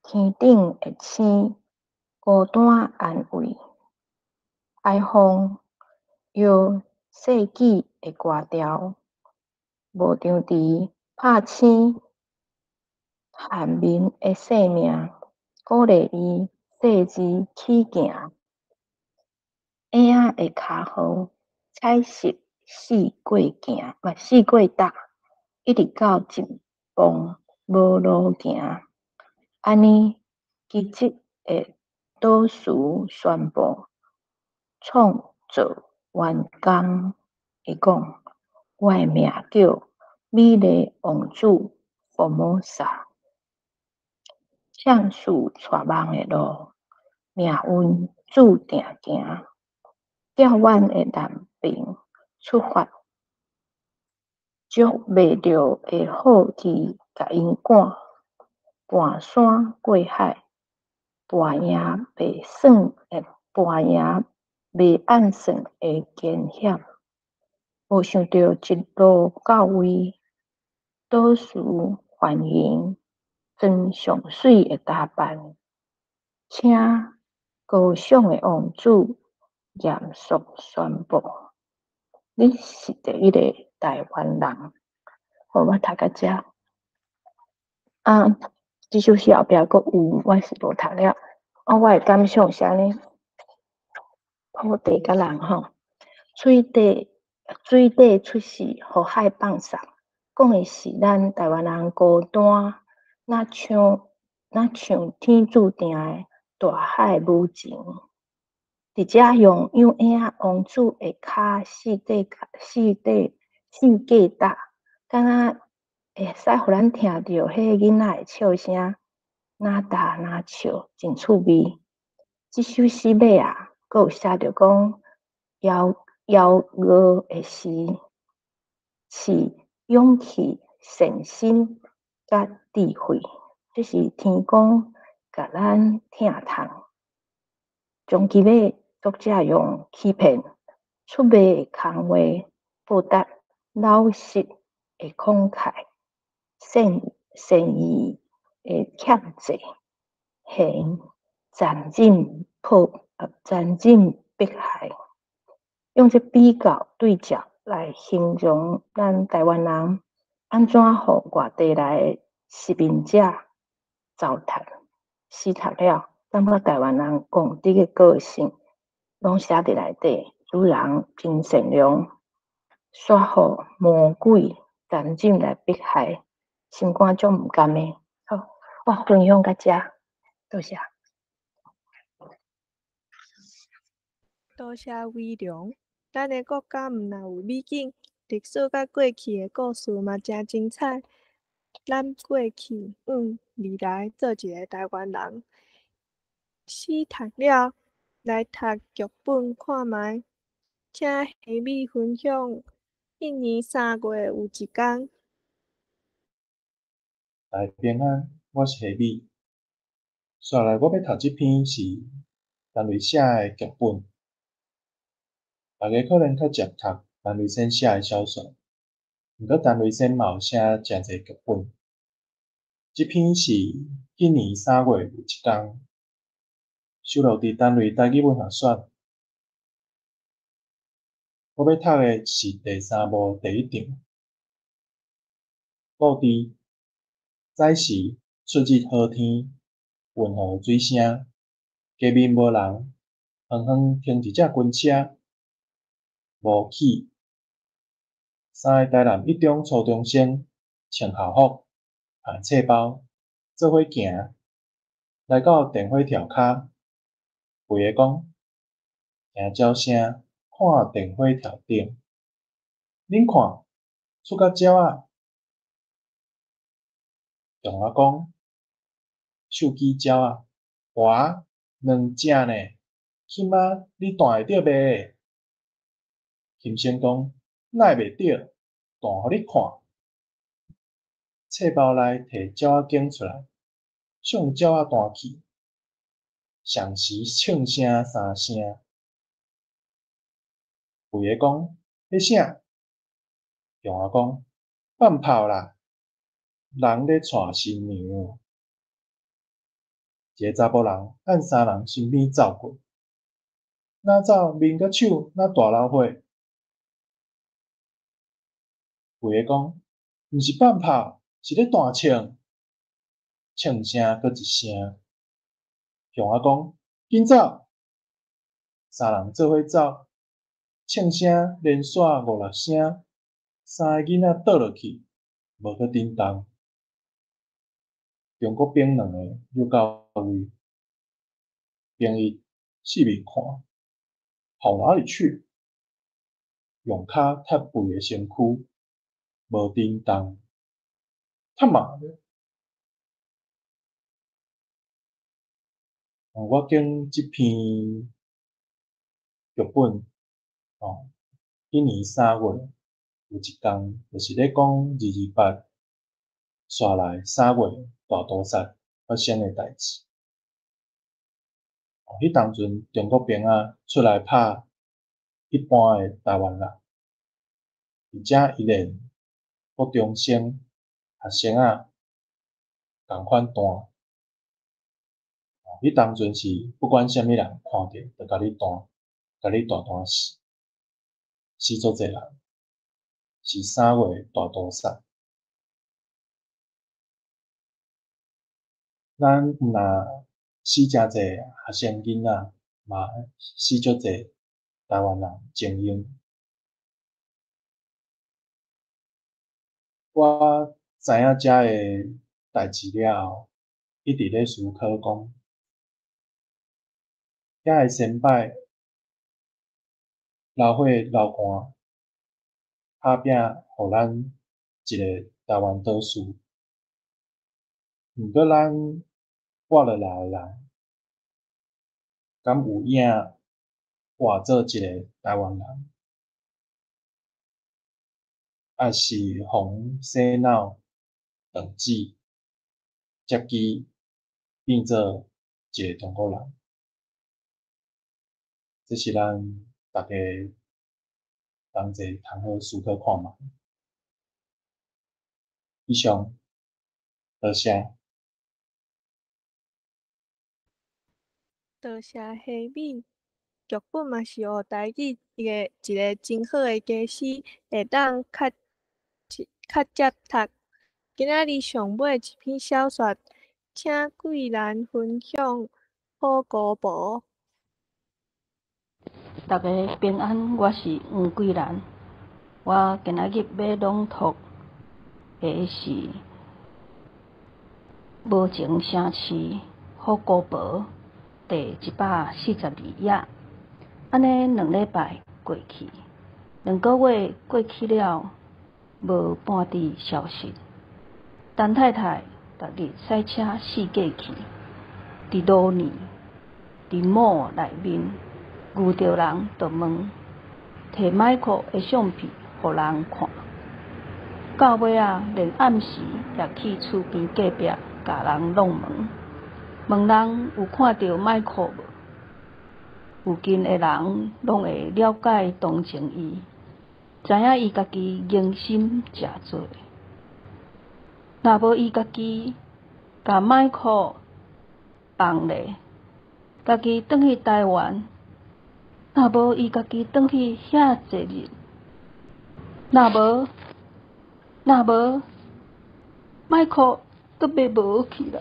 天顶的星，孤单安慰，海风摇世纪的歌调，无张持拍星，汉民的生命，鼓励伊细致起行。影仔的骹步，彩色四过行，四过搭，一直到一望无路行。安尼，奇迹的倒数宣布，创造完工。伊讲，我的名叫美丽王子福摩沙，橡树带梦的路，命运注定行。叫阮的南边出发，捉袂着的好奇，甲因赶，盘山过海，跋赢袂算的跋赢袂按算的惊险，无想到一路到位，倒数欢迎，穿上水的打扮，请高尚的王子严肃宣布：你是第一个台湾人。我读到遮。这首诗后壁阁有，我是无读了。我的感想是安尼：土地甲人吼，水底出世，火海放撒，讲的是咱台湾人孤单，那像天注定的大海无情。伫遮用影仔王子的骹四架搭，敢若会使互咱听到迄个囡仔的笑声，哪搭哪笑，真趣味。这首诗尾啊，阁有写着讲，摇鹅的时，是勇气、信心甲智慧，这是天公甲咱疼痛。终其尾，作者用欺骗、出卖的空话，报答老实的慷慨，善意的欠债，残忍迫害，用这比较对照来形容咱台湾人安怎互外地来的殖民者糟蹋、死读了。咱个台湾人公直的个性，拢写伫内底。主人真善良，煞互魔鬼残忍来迫害，心肝足毋甘的。好，我分享到遮，多谢。多谢威良，咱的国家毋但有美景，历史甲过去的故事嘛真精彩。咱过去未来做一个台湾人。诗读了，来读剧本看卖。请下米分享。一年3月有一天。大家平安，我是下米。接下来我要读这篇是陈瑞写的剧本。大家可能较常读陈瑞生写的小说，毋过陈瑞生嘛有写真侪剧本。这篇是一年3月有一天，收录伫陈瑞台语文学选。我要读的是第3幕第1章。故事早时出日好天，云雨水声，街面无人，远远停一只军车，无起。3个台南一中初中生穿校服，带册包，做伙行，来到电火条骹，肥个讲：听鸟声，看电火条顶，恁看，出甲鸟仔。中仔讲：手机鸟仔，哇，2只呢，起码你弹会着袂？金生讲：哪会袂着？弹互你看。册包内摕鸟仔弓出来，向鸟仔弹去，上时唱声3声。肥个讲：迄啥？中仔讲：放炮啦！人咧带新娘。一个查甫人按3人身边走过，哪走面甲手哪大老伙。肥个讲：毋是放炮，是咧弹唱。唱声搁一声。中仔讲：紧走！3人做伙走，唱声连续5、6声，3个囡仔倒落去，无搁振动。中国兵2个又到位，兵一四面看，跑哪里去？用骹踢肥个身躯，无振动。他妈的！我拣即篇剧本迄年3月有一天，就是咧讲228刷来3月大屠杀发生的代志。迄当阵中国兵仔出来拍一般的台湾人，而且伊连国中生、学生仔共款弹。迄当阵是不管啥物人看着，就甲你弹，甲你大死，死足侪人。是3月大屠杀。咱若死诚侪学生囡仔，嘛死足侪台湾人精英。我知影遮个代志了后，一直咧思考讲，遐个先摆流血流汗，打拼，互咱一个台湾岛屿。毋过咱活落来个人，敢有影活做一个台湾人？还是互洗脑、断指、接机，变做一个中国人？这是咱大家同齐通好思考看觅。以上，多谢。多谢虾米，剧本嘛是学台语一个真好的假使，会当较接读。今仔日上尾一篇小说，请贵兰分享好歌簿。大家平安，我是黄桂兰。我今仔日要朗读的是《无情城市好歌簿》第142页。安尼2礼拜过去，2个月过去了，无半点消息。陈太太逐日驶车四界去，伫路呢，伫某内面。遇到人就问，摕麦克的相片互人看，到尾啊，连暗时也去厝边隔壁甲人弄门，问人有看到麦克无？附近的人拢会了解同情伊，知影伊家己用心诚多。若无伊家己甲麦克放咧，家己转去台湾。若无伊家己转去遐坐日，若无莫哭，阁要无去啦。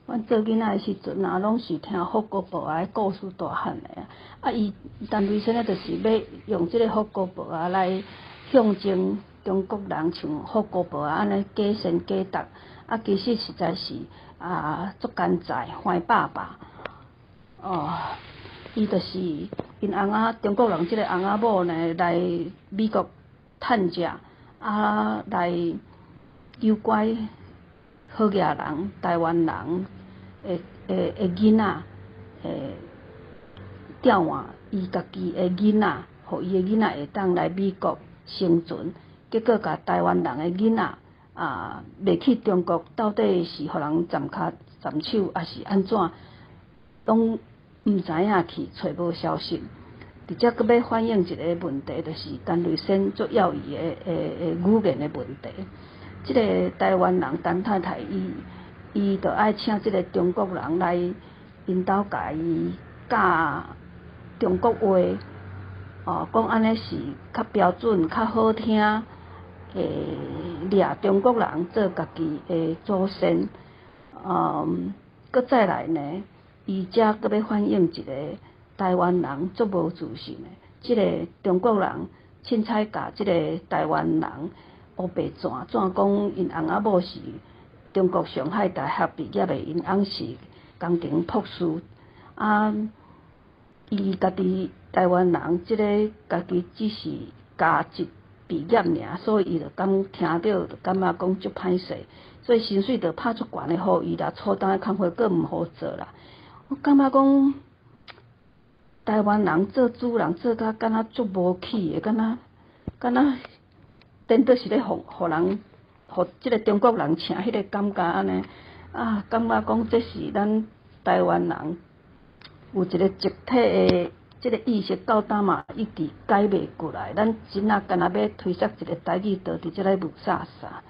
阮做囡仔的时阵啊，拢是听福国宝啊故事大汉的啊。啊，伊陈瑞生咧，就是要用即个福国宝啊来象征中国人像福国宝啊安尼假善假德，啊，其实实在是足奸诈、坏爸爸。伊就是因翁仔中国人即个翁仔某呢来美国趁食，啊来诱拐好野人、台湾人的囡仔，调换伊家己的囡仔，互伊的囡仔会当来美国生存。结果甲台湾人的囡仔袂去中国，到底是互人斩手，还是安怎，拢毋知影去，找无消息。直接阁要反映一个问题，就是陈瑞生最要义的语言的问题。即个台湾人陈太太，伊就爱请即个中国人来因兜甲伊教中国话，讲安尼是较标准、较好听，掠中国人做家己的祖先。搁再来呢，伊遮搁要反映一个台湾人足无自信的，即个中国人凊彩甲即个台湾人黑白转讲因翁仔某是中国上海大学毕业的，因翁是工程博士，伊家己台湾人即个家己只是加一毕业尔，所以伊就听到就感觉讲足歹势，所以薪水就拍足悬的，互伊啦，初档的工课佫毋好做啦。我感觉讲台湾人做主人做甲敢若足无气的，敢若颠倒是咧互人，互即个中国人请迄个感觉安尼，感觉讲这是咱台湾人有一个集体的即个意识到今嘛一直改袂过来，咱真啊敢若要推卸一个台语，倒伫即个雾煞煞。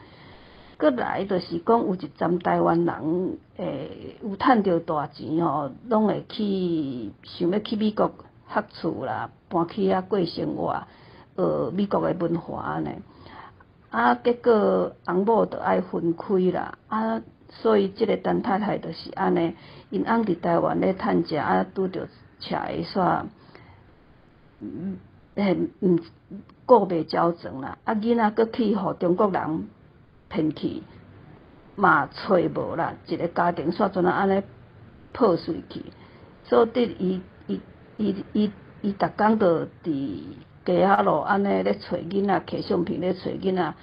搁来就是讲有一站台湾人有趁着大钱吼，拢会去想要去美国学厝啦，搬去遐过生活，美国的文化安尼。结果翁某就爱分开啦，所以即个陈太太就是安尼，因翁伫台湾咧趁食，拄着车会煞，顾袂周全啦，囡仔搁去互中国人骗去，嘛找无啦，一个家庭煞阵安尼破碎去，所以伊逐工就伫街仔路安尼咧找囡仔，摕相片咧找囡仔，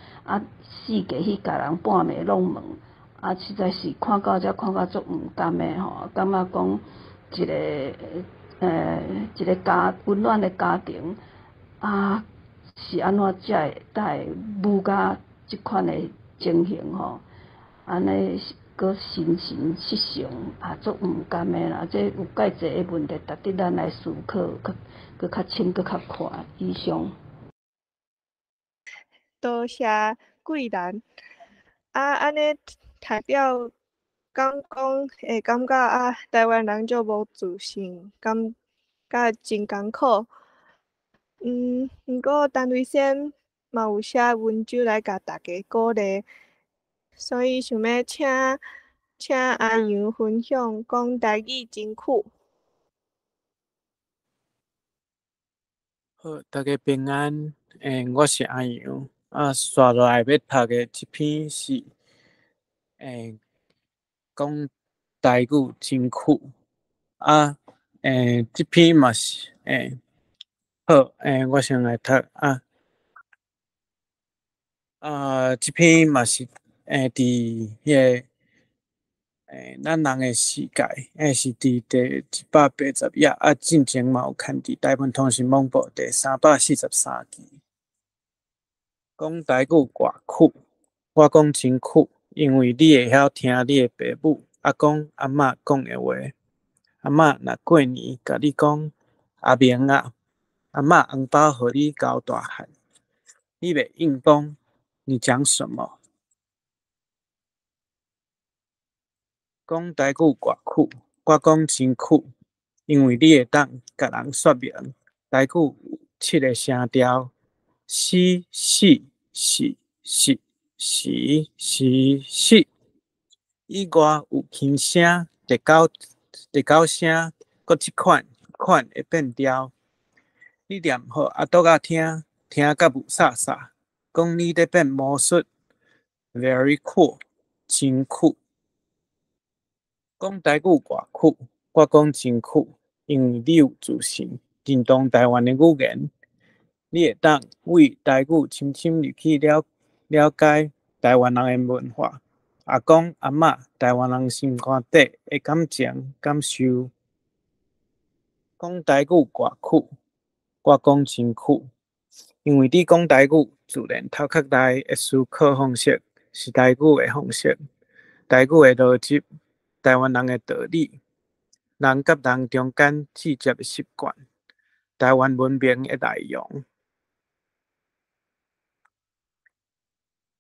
四界去甲人半暝拢问，实在是看到足毋甘的吼，感觉讲一个温暖的家庭，是安怎才会当舞甲即款的情形吼，安尼搁形形失常，足毋甘的啦。这有介济的问题，值得咱来思考，搁较深，搁较宽。以上。多谢贵人，安尼读了讲会感觉台湾人足无自信，感觉真艰苦。毋过陈瑞生嘛有写文章来甲大家鼓励，所以想要请阿杨分享讲台语真苦。好，大家平安。我是阿杨。刷落来要读的这篇是讲台语真苦。这篇嘛是好，我先来读这篇嘛是伫迄个咱人的世界，是伫第180页，进前嘛有看伫台湾通讯网报第343期，讲台语偌苦，我讲真苦，因为你会晓听你的爸母讲阿嬷讲的话。阿嬷若过年甲你讲阿明啊，阿嬷红包互你交大汉，你袂应讲你讲什么？讲台语偌苦，我讲真苦，因为你会当甲人说明台语有7个声调：是是是是是是是。以外有轻声、第九声，搁即款会变调。你念互阿杜仔听，听甲无煞煞，讲你咧变魔术 ，very cool， 真酷。讲台语偌酷，我讲真酷，因为你有自信，认同台湾的语言，你会当为台语深深入去了解台湾人的文化。阿公阿嬷，台湾人心肝底的感情感受。讲台语偌酷，我讲真酷，因为你讲台语，自然头壳内的思考方式是台语的方式，台语的逻辑，台湾人的道理，人甲人中间直接的习惯，台湾文明的内容。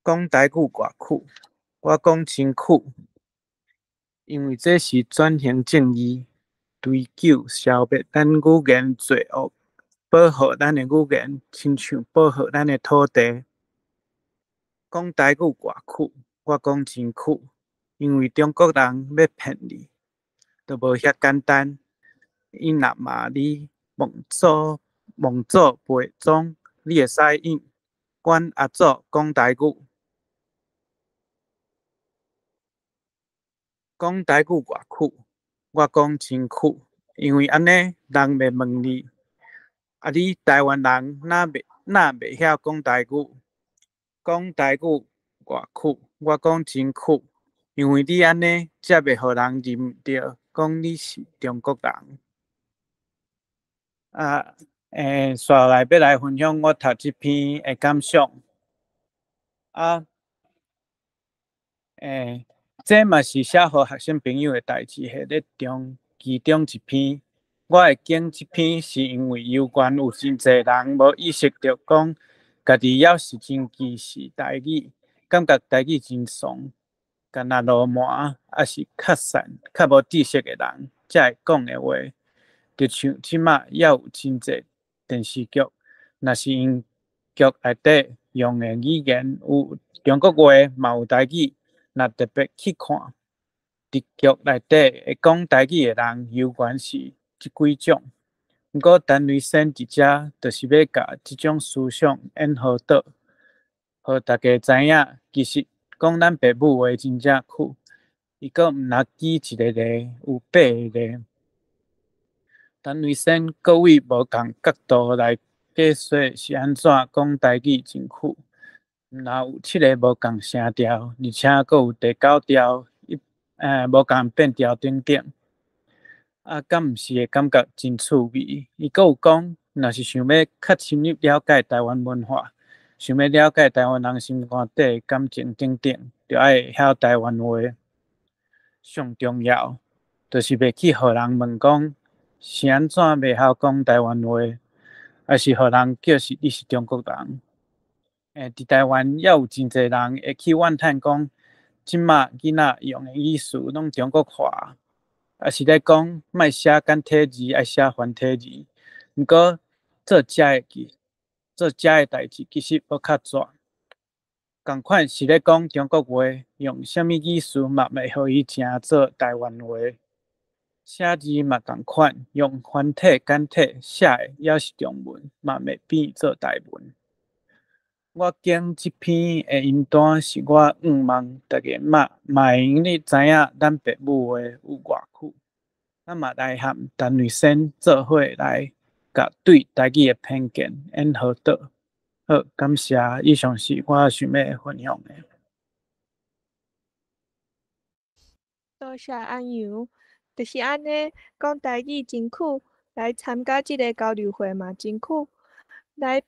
讲台语偌酷，我讲真酷，因为这是转型正义，追究消灭咱语言罪恶，保护咱的语言，亲像保护咱的土地。讲台语偌酷，我讲真酷，因为中国人要骗你，都无遐简单。伊若骂你蒙祖陪宗，你会使应阮阿祖讲台语。讲台语偌酷，我讲真酷，因为安尼人袂问你，你台湾人哪袂晓讲台语？讲台语偌酷，我讲真酷，因为你安尼才袂互人认着，讲你是中国人。接来要来分享我读这篇的感想。这嘛是写予学生朋友的代志，系咧其中一篇。我会拣这篇，是因为有关有真侪人无意识到讲，家己要是真支持台语，感觉台语真怂，干那罗麻，还是较散、较无知识的人才会讲的话。就像即马也有真侪电视剧，若是因剧内底用的语言有中国话，嘛有台语。若特别去看，伫剧内底会讲台语的人，有关是即几种。毋过陈瑞生伫遮就是要甲即种思想演好倒，互大家知影，其实讲咱爸母话真正酷。伊阁毋若举一个例，有8个例。陈瑞生各位无共角度来解说是安怎讲台语真酷。若有7个无共声调，而且阁有第9调，无共变调等等。敢毋是会感觉真趣味？伊阁有讲，若是想要较深入了解台湾文化，想要了解台湾人心肝底的感情等等，就爱会晓台湾话。上重要，就是袂去互人问讲，是安怎袂晓讲台湾话，还是互人叫你是中国人。伫台湾也有真侪人会去怨叹讲，即马囡仔用的语词拢中国化，也是咧讲莫写简体字，爱写繁体字。毋过做遮的代志其实要较绝。共款是咧讲中国话，用啥物语词嘛袂互伊正做台湾话。写字嘛共款，用繁体简体写的也是中文，嘛袂变做台文。我拣这篇的音段是我望大家嘛会用你知影咱爸母话有偌酷。咱嘛来和陈瑞生做伙来，甲对台语的偏见演好倒。好，感谢。以上是我想要分享的。多谢安阳，就是安尼讲台语真酷，来参加即个交流会嘛真酷，来。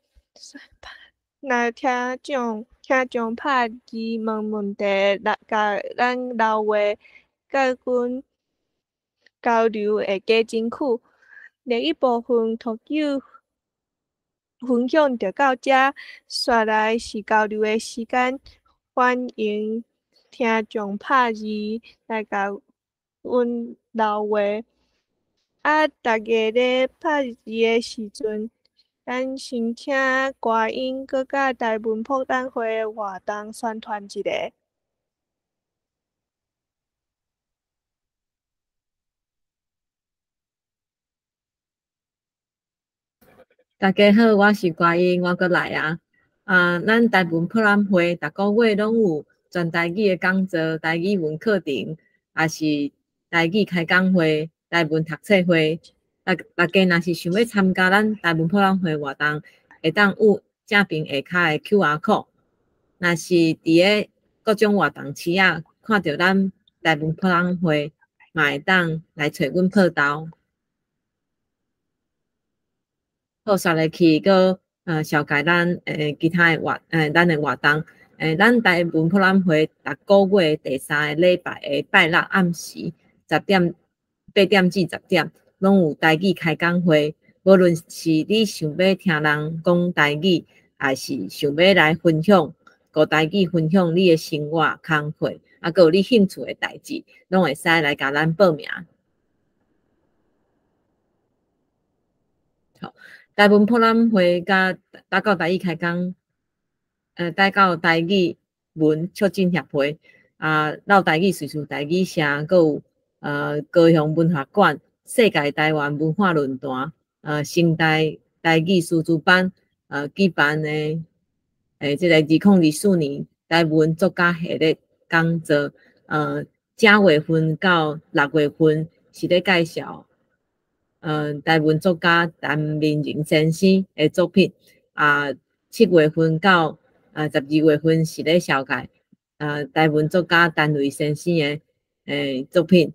若听众拍字问题，甲咱老话甲阮交流会加真酷。另一部分读友分享就到遮，接来是交流的时间，欢迎听众拍字来甲阮老话大家咧拍字诶时阵，咱先请歌音搁甲台文博览会活动宣传一下。大家好，我是歌音，我搁来啊。咱台文博览会逐个月拢有全台语的讲座、台语文课程，也是台语开讲会、台文读册会。大家若是想要参加咱台文博览会活动，会当有正边下骹的 QR code。若是伫个各种活动区啊，看到咱台文博览会，嘛会当来找阮报道。好，煞来去个紹介咱其他的咱的活动。咱台文博览會逐個月第3個禮拜的拜六暗時8點至10點，攏有台語開講會。無論是你想要聽人講台語，還是想要來分享個台語分享你的生活工課，啊，閣有你興趣的代志，攏會使來甲咱報名。好。台文博览会甲打到台语开讲，带到台语文促进协会老台语叙述台语社，阁有高雄文化馆世界台湾文化论坛，新台语师资班举办的这个2024年台文作家系列讲座，正月份到6月份是咧介绍。台文作家陈明仁先生的作品7月份到12月份是咧紹介台文作家陳瑞先生的作品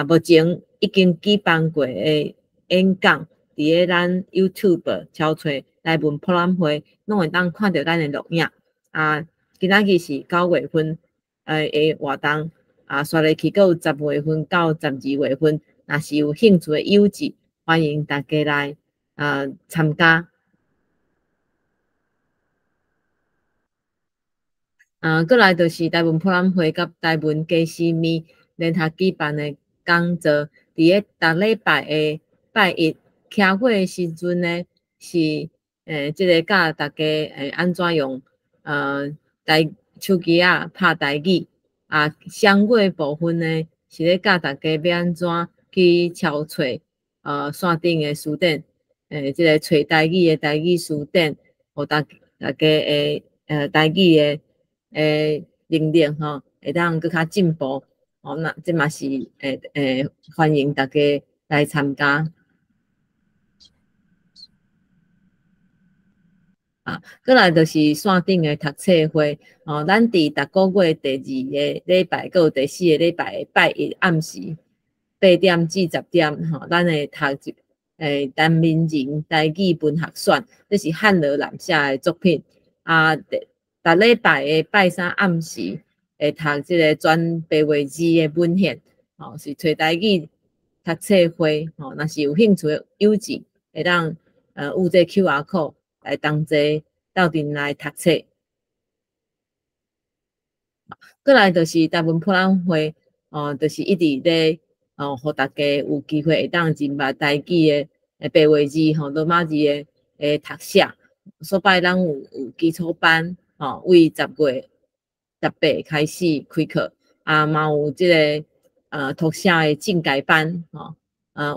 目前已經舉辦過的演講，伫個咱 YouTube 敲出台文博覽會，攏會當看到咱的錄影今仔日是9月份的活動刷落去，閣有10月份到12月份，若是有興趣的友誌。歡迎大家來參加。過來就是台文博覽會甲台文家私密聯合舉辦的講座，伫個逐禮拜的拜一開會的時陣呢，是即個教大家安怎用手機拍台語雙月部分呢，是咧教大家要安怎去敲揣。線頂的書店，即個找台語的台語書店，互大家的台語的能力吼，會當更較進步。那這嘛是歡迎大家來參加。過來就是線頂的讀冊會，咱佇逐個月第2個禮拜，還有第4個禮拜的拜一暗時。8點至10點，咱會讀陳明仁台語文學選，這是漢羅南寫的作品。逐禮拜的拜3暗時會讀這個全白話字的文獻，是找台語讀冊會。若是有興趣的友誌，會當有這 QR code 來同齊鬥陣來讀冊。過來就是台文博覽會，就是一直咧。互大家有機會會當認捌台語的白話字、羅馬字的讀寫。所擺咱有基礎班，為10月18開始開課，嘛有即個讀寫的進階班，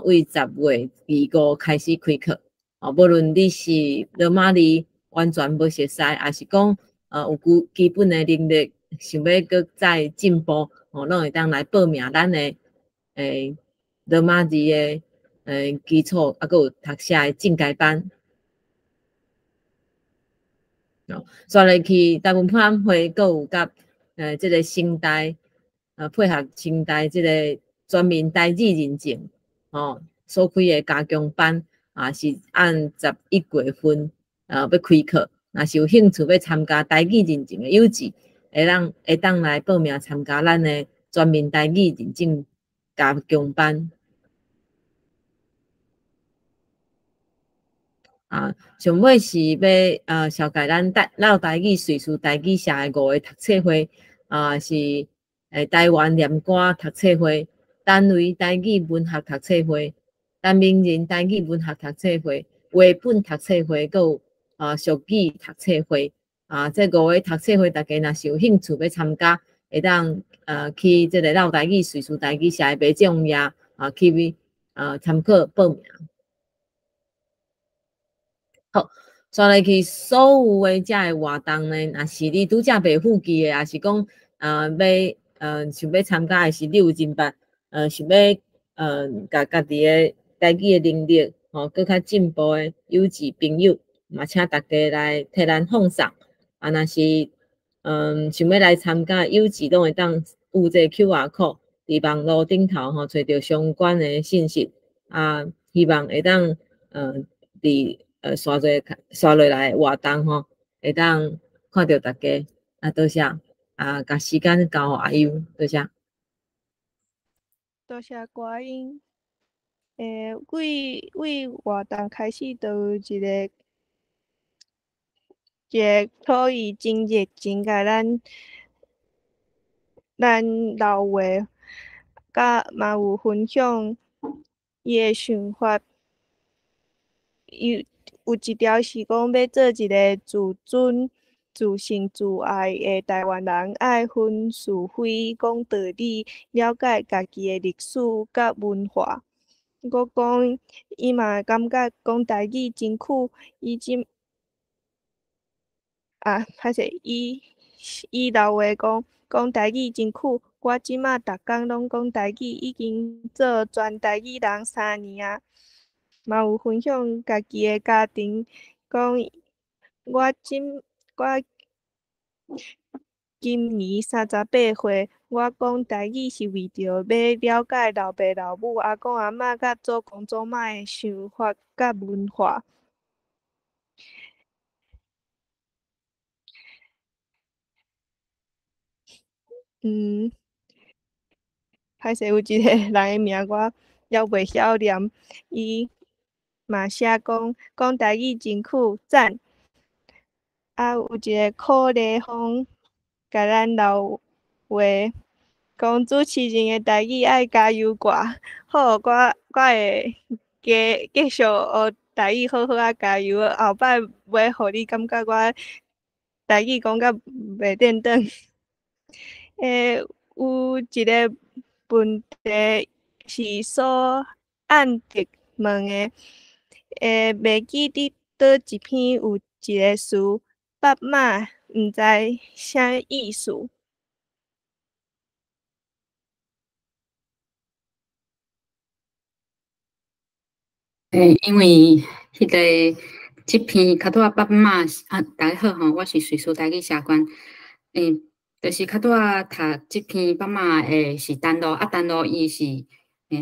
為10月25開始開課。無論你是羅馬字完全無熟悉，還是講有基本的能力，想要閣再進步，攏會當來報名咱的。羅馬字的基礎，還有讀寫的進階班。刷落去台文博覽會，閣有甲這個新台配合新台這個全面台語認證所開的加強班是按11月份要開課。若是有興趣要參加台語認證的友誌，會當來報名參加咱的全面台語認證。加強班上尾是要紹介咱老台語敘述台語社的5個讀冊會是台灣念歌讀冊會、單位台語文學讀冊會、陈明仁台语文学读册会、绘本读册会，佮有俗语读册会。这5个读册会，大家若是有兴趣要参加，会当去这个老台语瑞士台语社的白种页去参考报名。好，刷来去所有的遮个活动呢，若是你拄则袂赴记的，也是讲想要参加的是你有真捌想要家己的台语的能力搁较进步的有志朋友，嘛请大家来替咱奉送。若是想要来参加有志，拢会当有这 QR code 伫网络顶头找到相关的信息希望会当伫刷落来活动会当看到大家多谢甲时间交互阿优，多谢。多谢歌音。为活动开始就有一个可以真热情甲咱老话，甲嘛有分享伊的想法。有一条是讲要做一个自尊、自信、自爱的台湾人，爱分是非、讲道理，了解家己的历史甲文化。我讲伊嘛感觉讲台语真酷，歹势，伊老话讲台语真酷。我即马逐工拢讲台语，已经做全台语人3年啊。嘛有分享家己的家庭，讲我今年38岁，我讲台语是为着要了解老爸老母、阿公阿嬷甲祖公祖妈的想法甲文化。歹势，有一个人的名我还袂晓念，伊嘛写讲台语真酷，赞。有一个可丽芳甲咱老话讲主持人的台语爱加油歌，好，我会继续学台语，好好加油。后摆袂互你感觉我台语讲甲袂颠倒。有一个问题是所按直问的，袂记伫倒一篇有一个词“爸妈”，毋知啥意思。因为这篇较多爸妈大家好我是瑞士台语社官。就是较多读这篇爸妈是单独伊是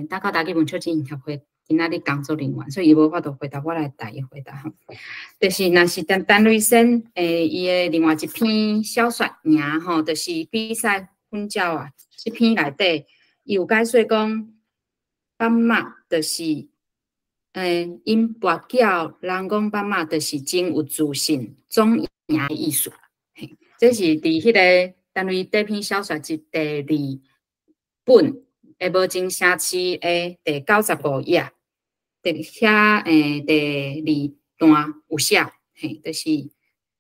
大高台语文促进协会今仔日工作人员，所以伊无法度回答，我来代伊回答就是若是陈瑞生伊的另外一篇小说名就是比赛奋鸟这篇内底伊有解说讲爸妈就是因跋筊人讲爸妈就是真有自信总赢的意思。这是伫迄个单位这篇小说集第2本无真城市的第95页，遐第2段有写，就是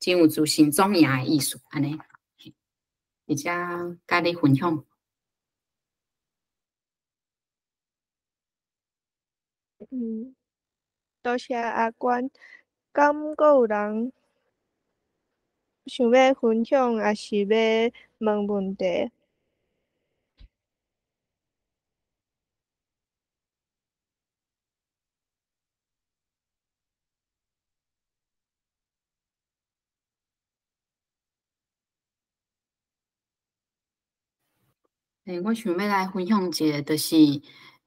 真有自信总赢的意思，安尼，而且甲你分享。多谢阿关。敢阁有人想要分享，也是要问问题？我想要来分享一个，就是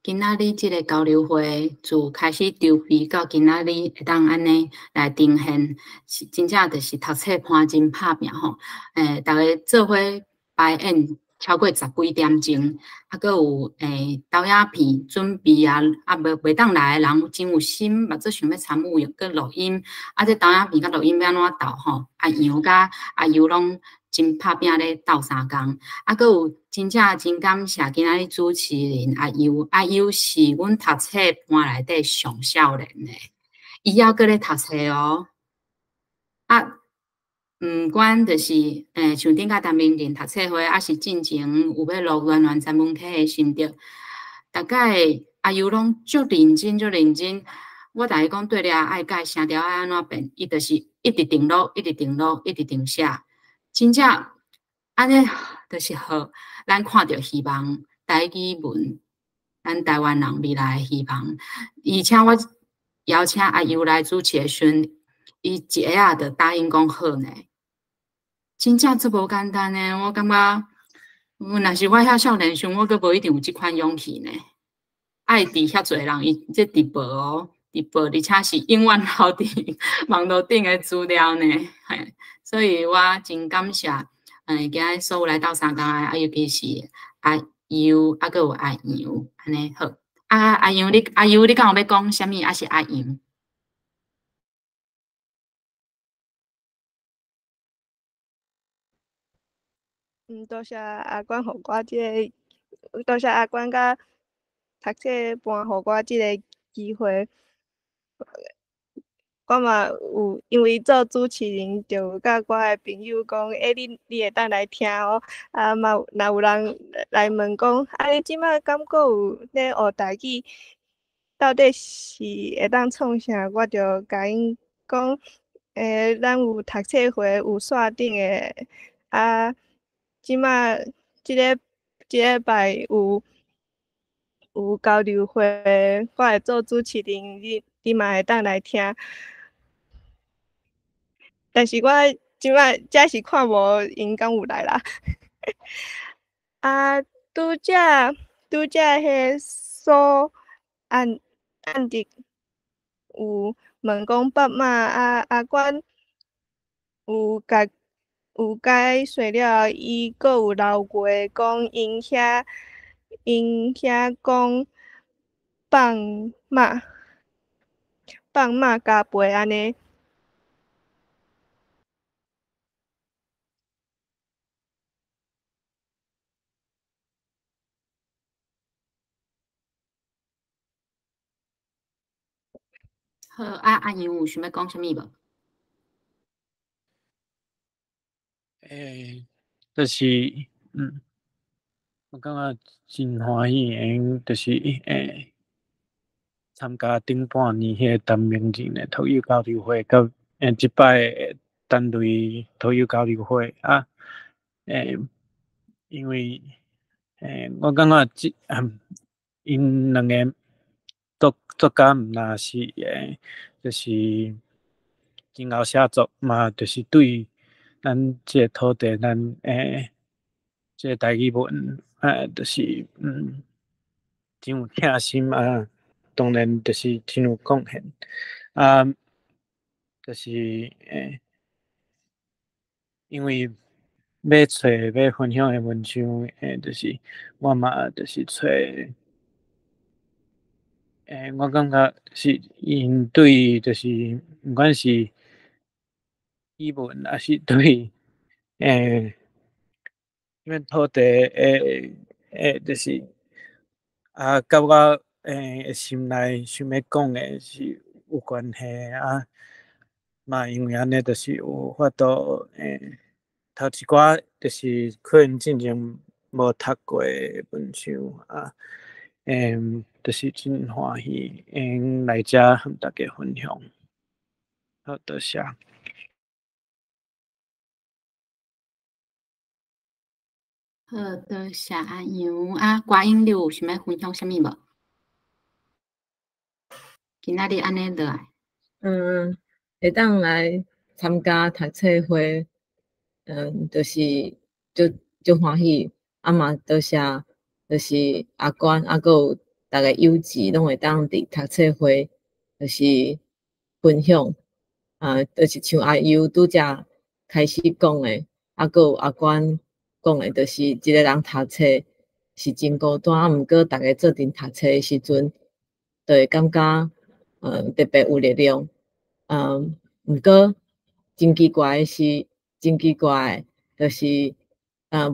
今仔日这个交流会自开始筹备到今仔日会当安尼来呈现，是真正就是读册盘真拍拼吼。大家做伙排演超过10几点钟，阁有导演片准备袂当来的人真有心，或者想要参与阁录音，这导演片甲录音要安怎斗吼？杨甲阿优拢真拍拼咧斗3工，阁有真正真感谢今仔日主持人阿优，阿优是阮读册班内底上少年的，伊还搁咧读册哦。啊，毋管就是像顶甲陈明仁读册会，还是进前有要录圆圆专门体的心得，大概阿优拢足认真，足认真。我逐个讲对了，爱改声调爱安怎变，伊就是一直定录，一直定录，一直定写，真正安尼就是好。咱看到希望，台语文，咱台湾人未来的希望。而且我邀请阿优来主持的时阵，伊一下就答应讲好呢。真正足无简单呢，我感觉，若是我遐少年时，我阁无一定有即款勇气呢。爱伫遐侪人，伊这直播哦，直播，而且是永远留伫网络顶的资料呢。嘿，所以我真感谢。今日所有来到三江的，尤其是阿优，还阁有阿杨，安尼好。阿杨，你敢有要讲啥物？还是阿杨？多谢阿管互我即个，多谢阿管甲读册班互我即个机会。我嘛有因为做主持人，就甲我诶朋友讲，你会当来听哦。啊嘛，若有人来问讲，你即摆敢阁有咧学台语？到底是会当创啥？我就甲因讲，咱有读册会，有线顶诶，即摆即礼拜有交流会，我会做主持人，你嘛会当来听。但是我即摆只是看无因敢有来啦。拄则迄所按直有问讲爸妈阿管有解说了，伊阁有留过讲因遐讲放马加倍安尼。好，阿杨有想要讲啥物无？就是我感觉真欢喜，就是参加顶半年迄个陈明仁的土友交流会，甲即摆单位土友交流会啊，因为我感觉因两个作家毋若是就是今后写作嘛，就是对咱即个土地，咱即个台语文就是真有疼心啊，当然就是真有贡献啊，就是因为要分享的文章，就是我嘛就是找。我感觉是因对，就是毋管是语文，还是对因为土地就是甲我心内想要讲的是有关系啊。嘛，因为安尼，就是有法度读一寡，就是可能之前无读过的文章啊。就是真欢喜，来遮和大家分享。好，多谢。好，多谢阿杨。歌音，你有想要分享啥物无？今仔日安尼落来。会当来参加读册会，就是足欢喜。嘛，多谢，就是阿管，阁有逐个友姊拢会当伫读册会，就是分享。就是像阿优拄则开始讲的，阁有阿管讲的，就是一个人读册是真孤单，毋过逐个做阵读册的时阵，就会感觉特别有力量。毋过真奇怪的是，就是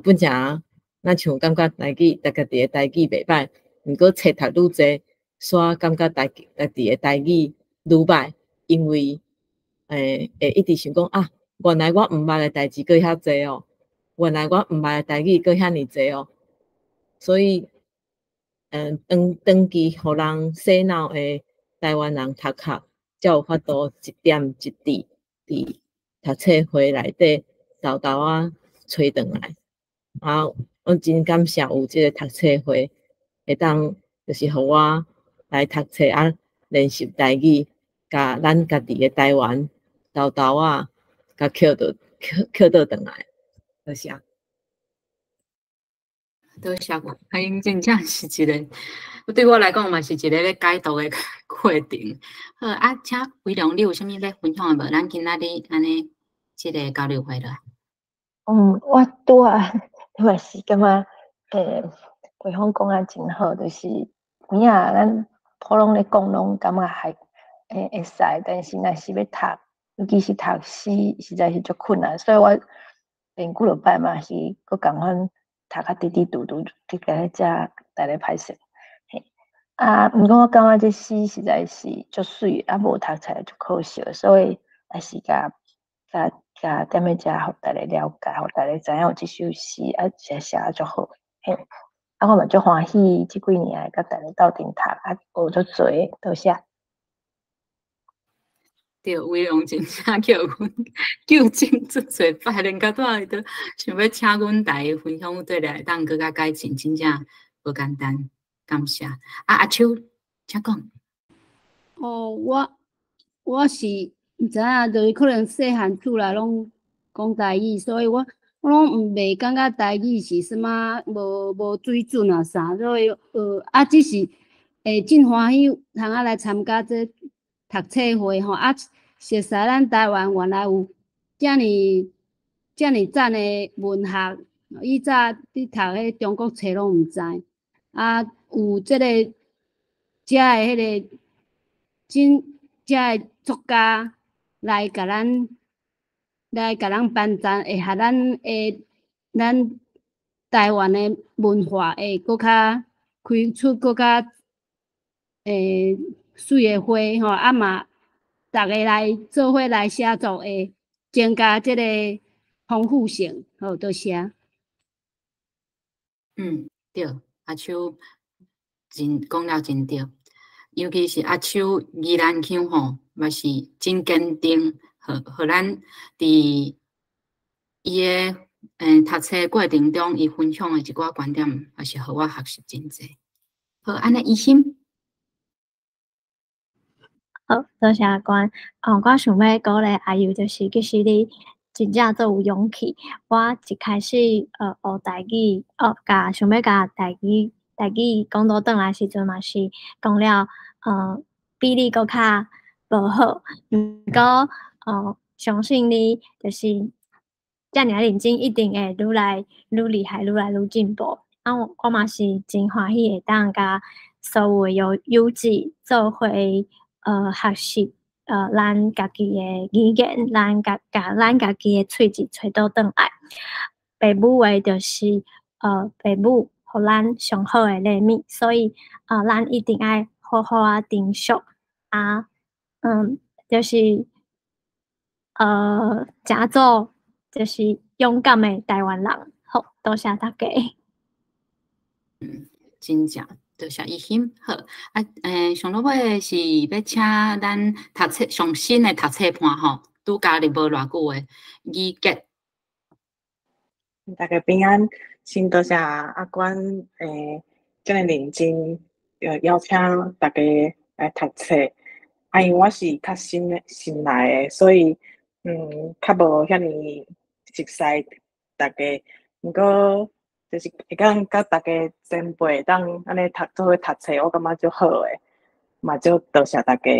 本正咱像感觉家己伫个台语袂歹，毋过册读愈济，煞感觉家己的台语愈歹，因为会一直想讲啊，原来我毋捌的代志佫遐济哦，原来我毋捌的台语佫遐尼济哦，所以长期互人洗脑的台湾人读册，才有法度一点一滴伫读册会内底豆豆啊找转来。啊，我真感谢有即个读册会，会当就是互我来读册啊，练习台语，甲咱家己的台湾豆豆啊，甲捡倒转来。多谢。多谢我，因真正是一个，对我来讲嘛是一个咧解读的过程。好啊，请威良，你有啥物要分享的无？咱今仔日安尼即个交流会了。我拄啊，嘛是感觉桂芳讲啊真好，就是有影咱普通咧讲拢感觉还会使，但是若是要读，尤其是读诗，实在是足困难。所以我连几落摆嘛是佫共款读较滴滴嘟嘟，伫个遮大咧歹势。啊，毋过我感觉这诗实在是足水，啊无读出来足可惜，所以也是甲踮咧遮，互大家了解，互大家知影有即首诗，啊，写足好。嘿，啊，我嘛足欢喜，即几年来甲大家斗阵读，啊，学足侪，多谢。对，威龙真正叫阮纠正足侪摆，连甲拄都想要请阮大家分享对来当更加改进，真正无简单，感谢。啊，阿秋，请讲。我是毋知影，就是可能细汉厝内拢讲台语，所以我拢袂感觉台语是啥物无水准啊啥，所以只是真欢喜通来参加这读册会吼，熟悉咱台湾原来有遮尔赞的文学，以早伫读迄中国册拢毋知，有遮个迄个遮个作家来甲咱颁赞，会合咱台湾的文化会搁较开出搁较水的花吼，啊嘛，逐个来做伙来写作，会增加即个丰富性。好，多谢。对，阿秋讲了真对，尤其是阿秋宜兰腔吼，嘛是真坚定，互咱伫伊的读册过程中，伊分享的一寡观点，也是互我学习真济。好，安尼依心。好，多谢关。我想要鼓励阿友，就是其实你真正足有勇气。我一开始学台语，想要甲台语讲倒转来时阵嘛是讲了比你搁较无好，毋过相信你就是遮尔认真，一定会愈来愈厉害，愈来愈进步。我嘛是真欢喜会当甲所有的友子做伙学习咱家己的语言，咱家己的喙齿找倒转来。父母话就是父母互咱上好的礼物，所以咱一定爱好好啊珍惜就是诚做就是勇敢的台湾人。好，多谢大家。真正。多谢依心。好上落尾是要请咱读册上新的读册盘吼，拄加入无偌久的语杰。大家平安，先多谢阿关这么认真邀请大家来读册。因为我是较新来的，所以较无遐尼熟悉大家，毋过。就是会讲甲大家前辈当安尼做伙读册，我感觉足好诶，嘛足多谢大家。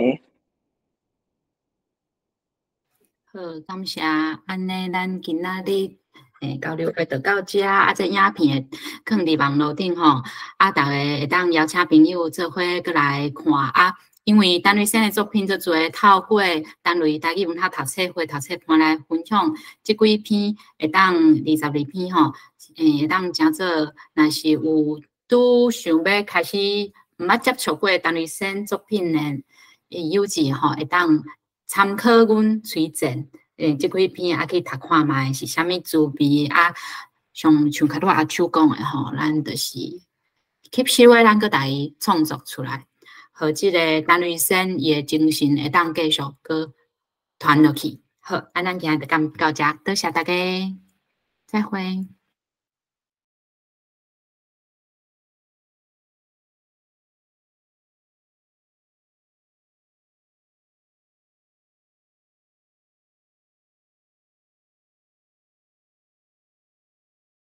好，感谢。安尼，咱今仔日交流会就到遮，这影片会放伫网络顶吼，大家会当邀请朋友做伙过来看因为单位生的作品足侪，透过单位台语文学读册会读册盘来分享，即几篇会当22篇吼，会当诚做，若是有拄想要开始毋捌接触过单瑞生作品的友志吼，会当参考阮推荐即几篇也去读看卖是啥物滋味啊。像较多阿秋讲的吼，咱就是吸收的，咱搁家己创作出来，和即个单瑞生伊的精神会当继续搁传落去。好，咱今日就到这，多谢大家，再会。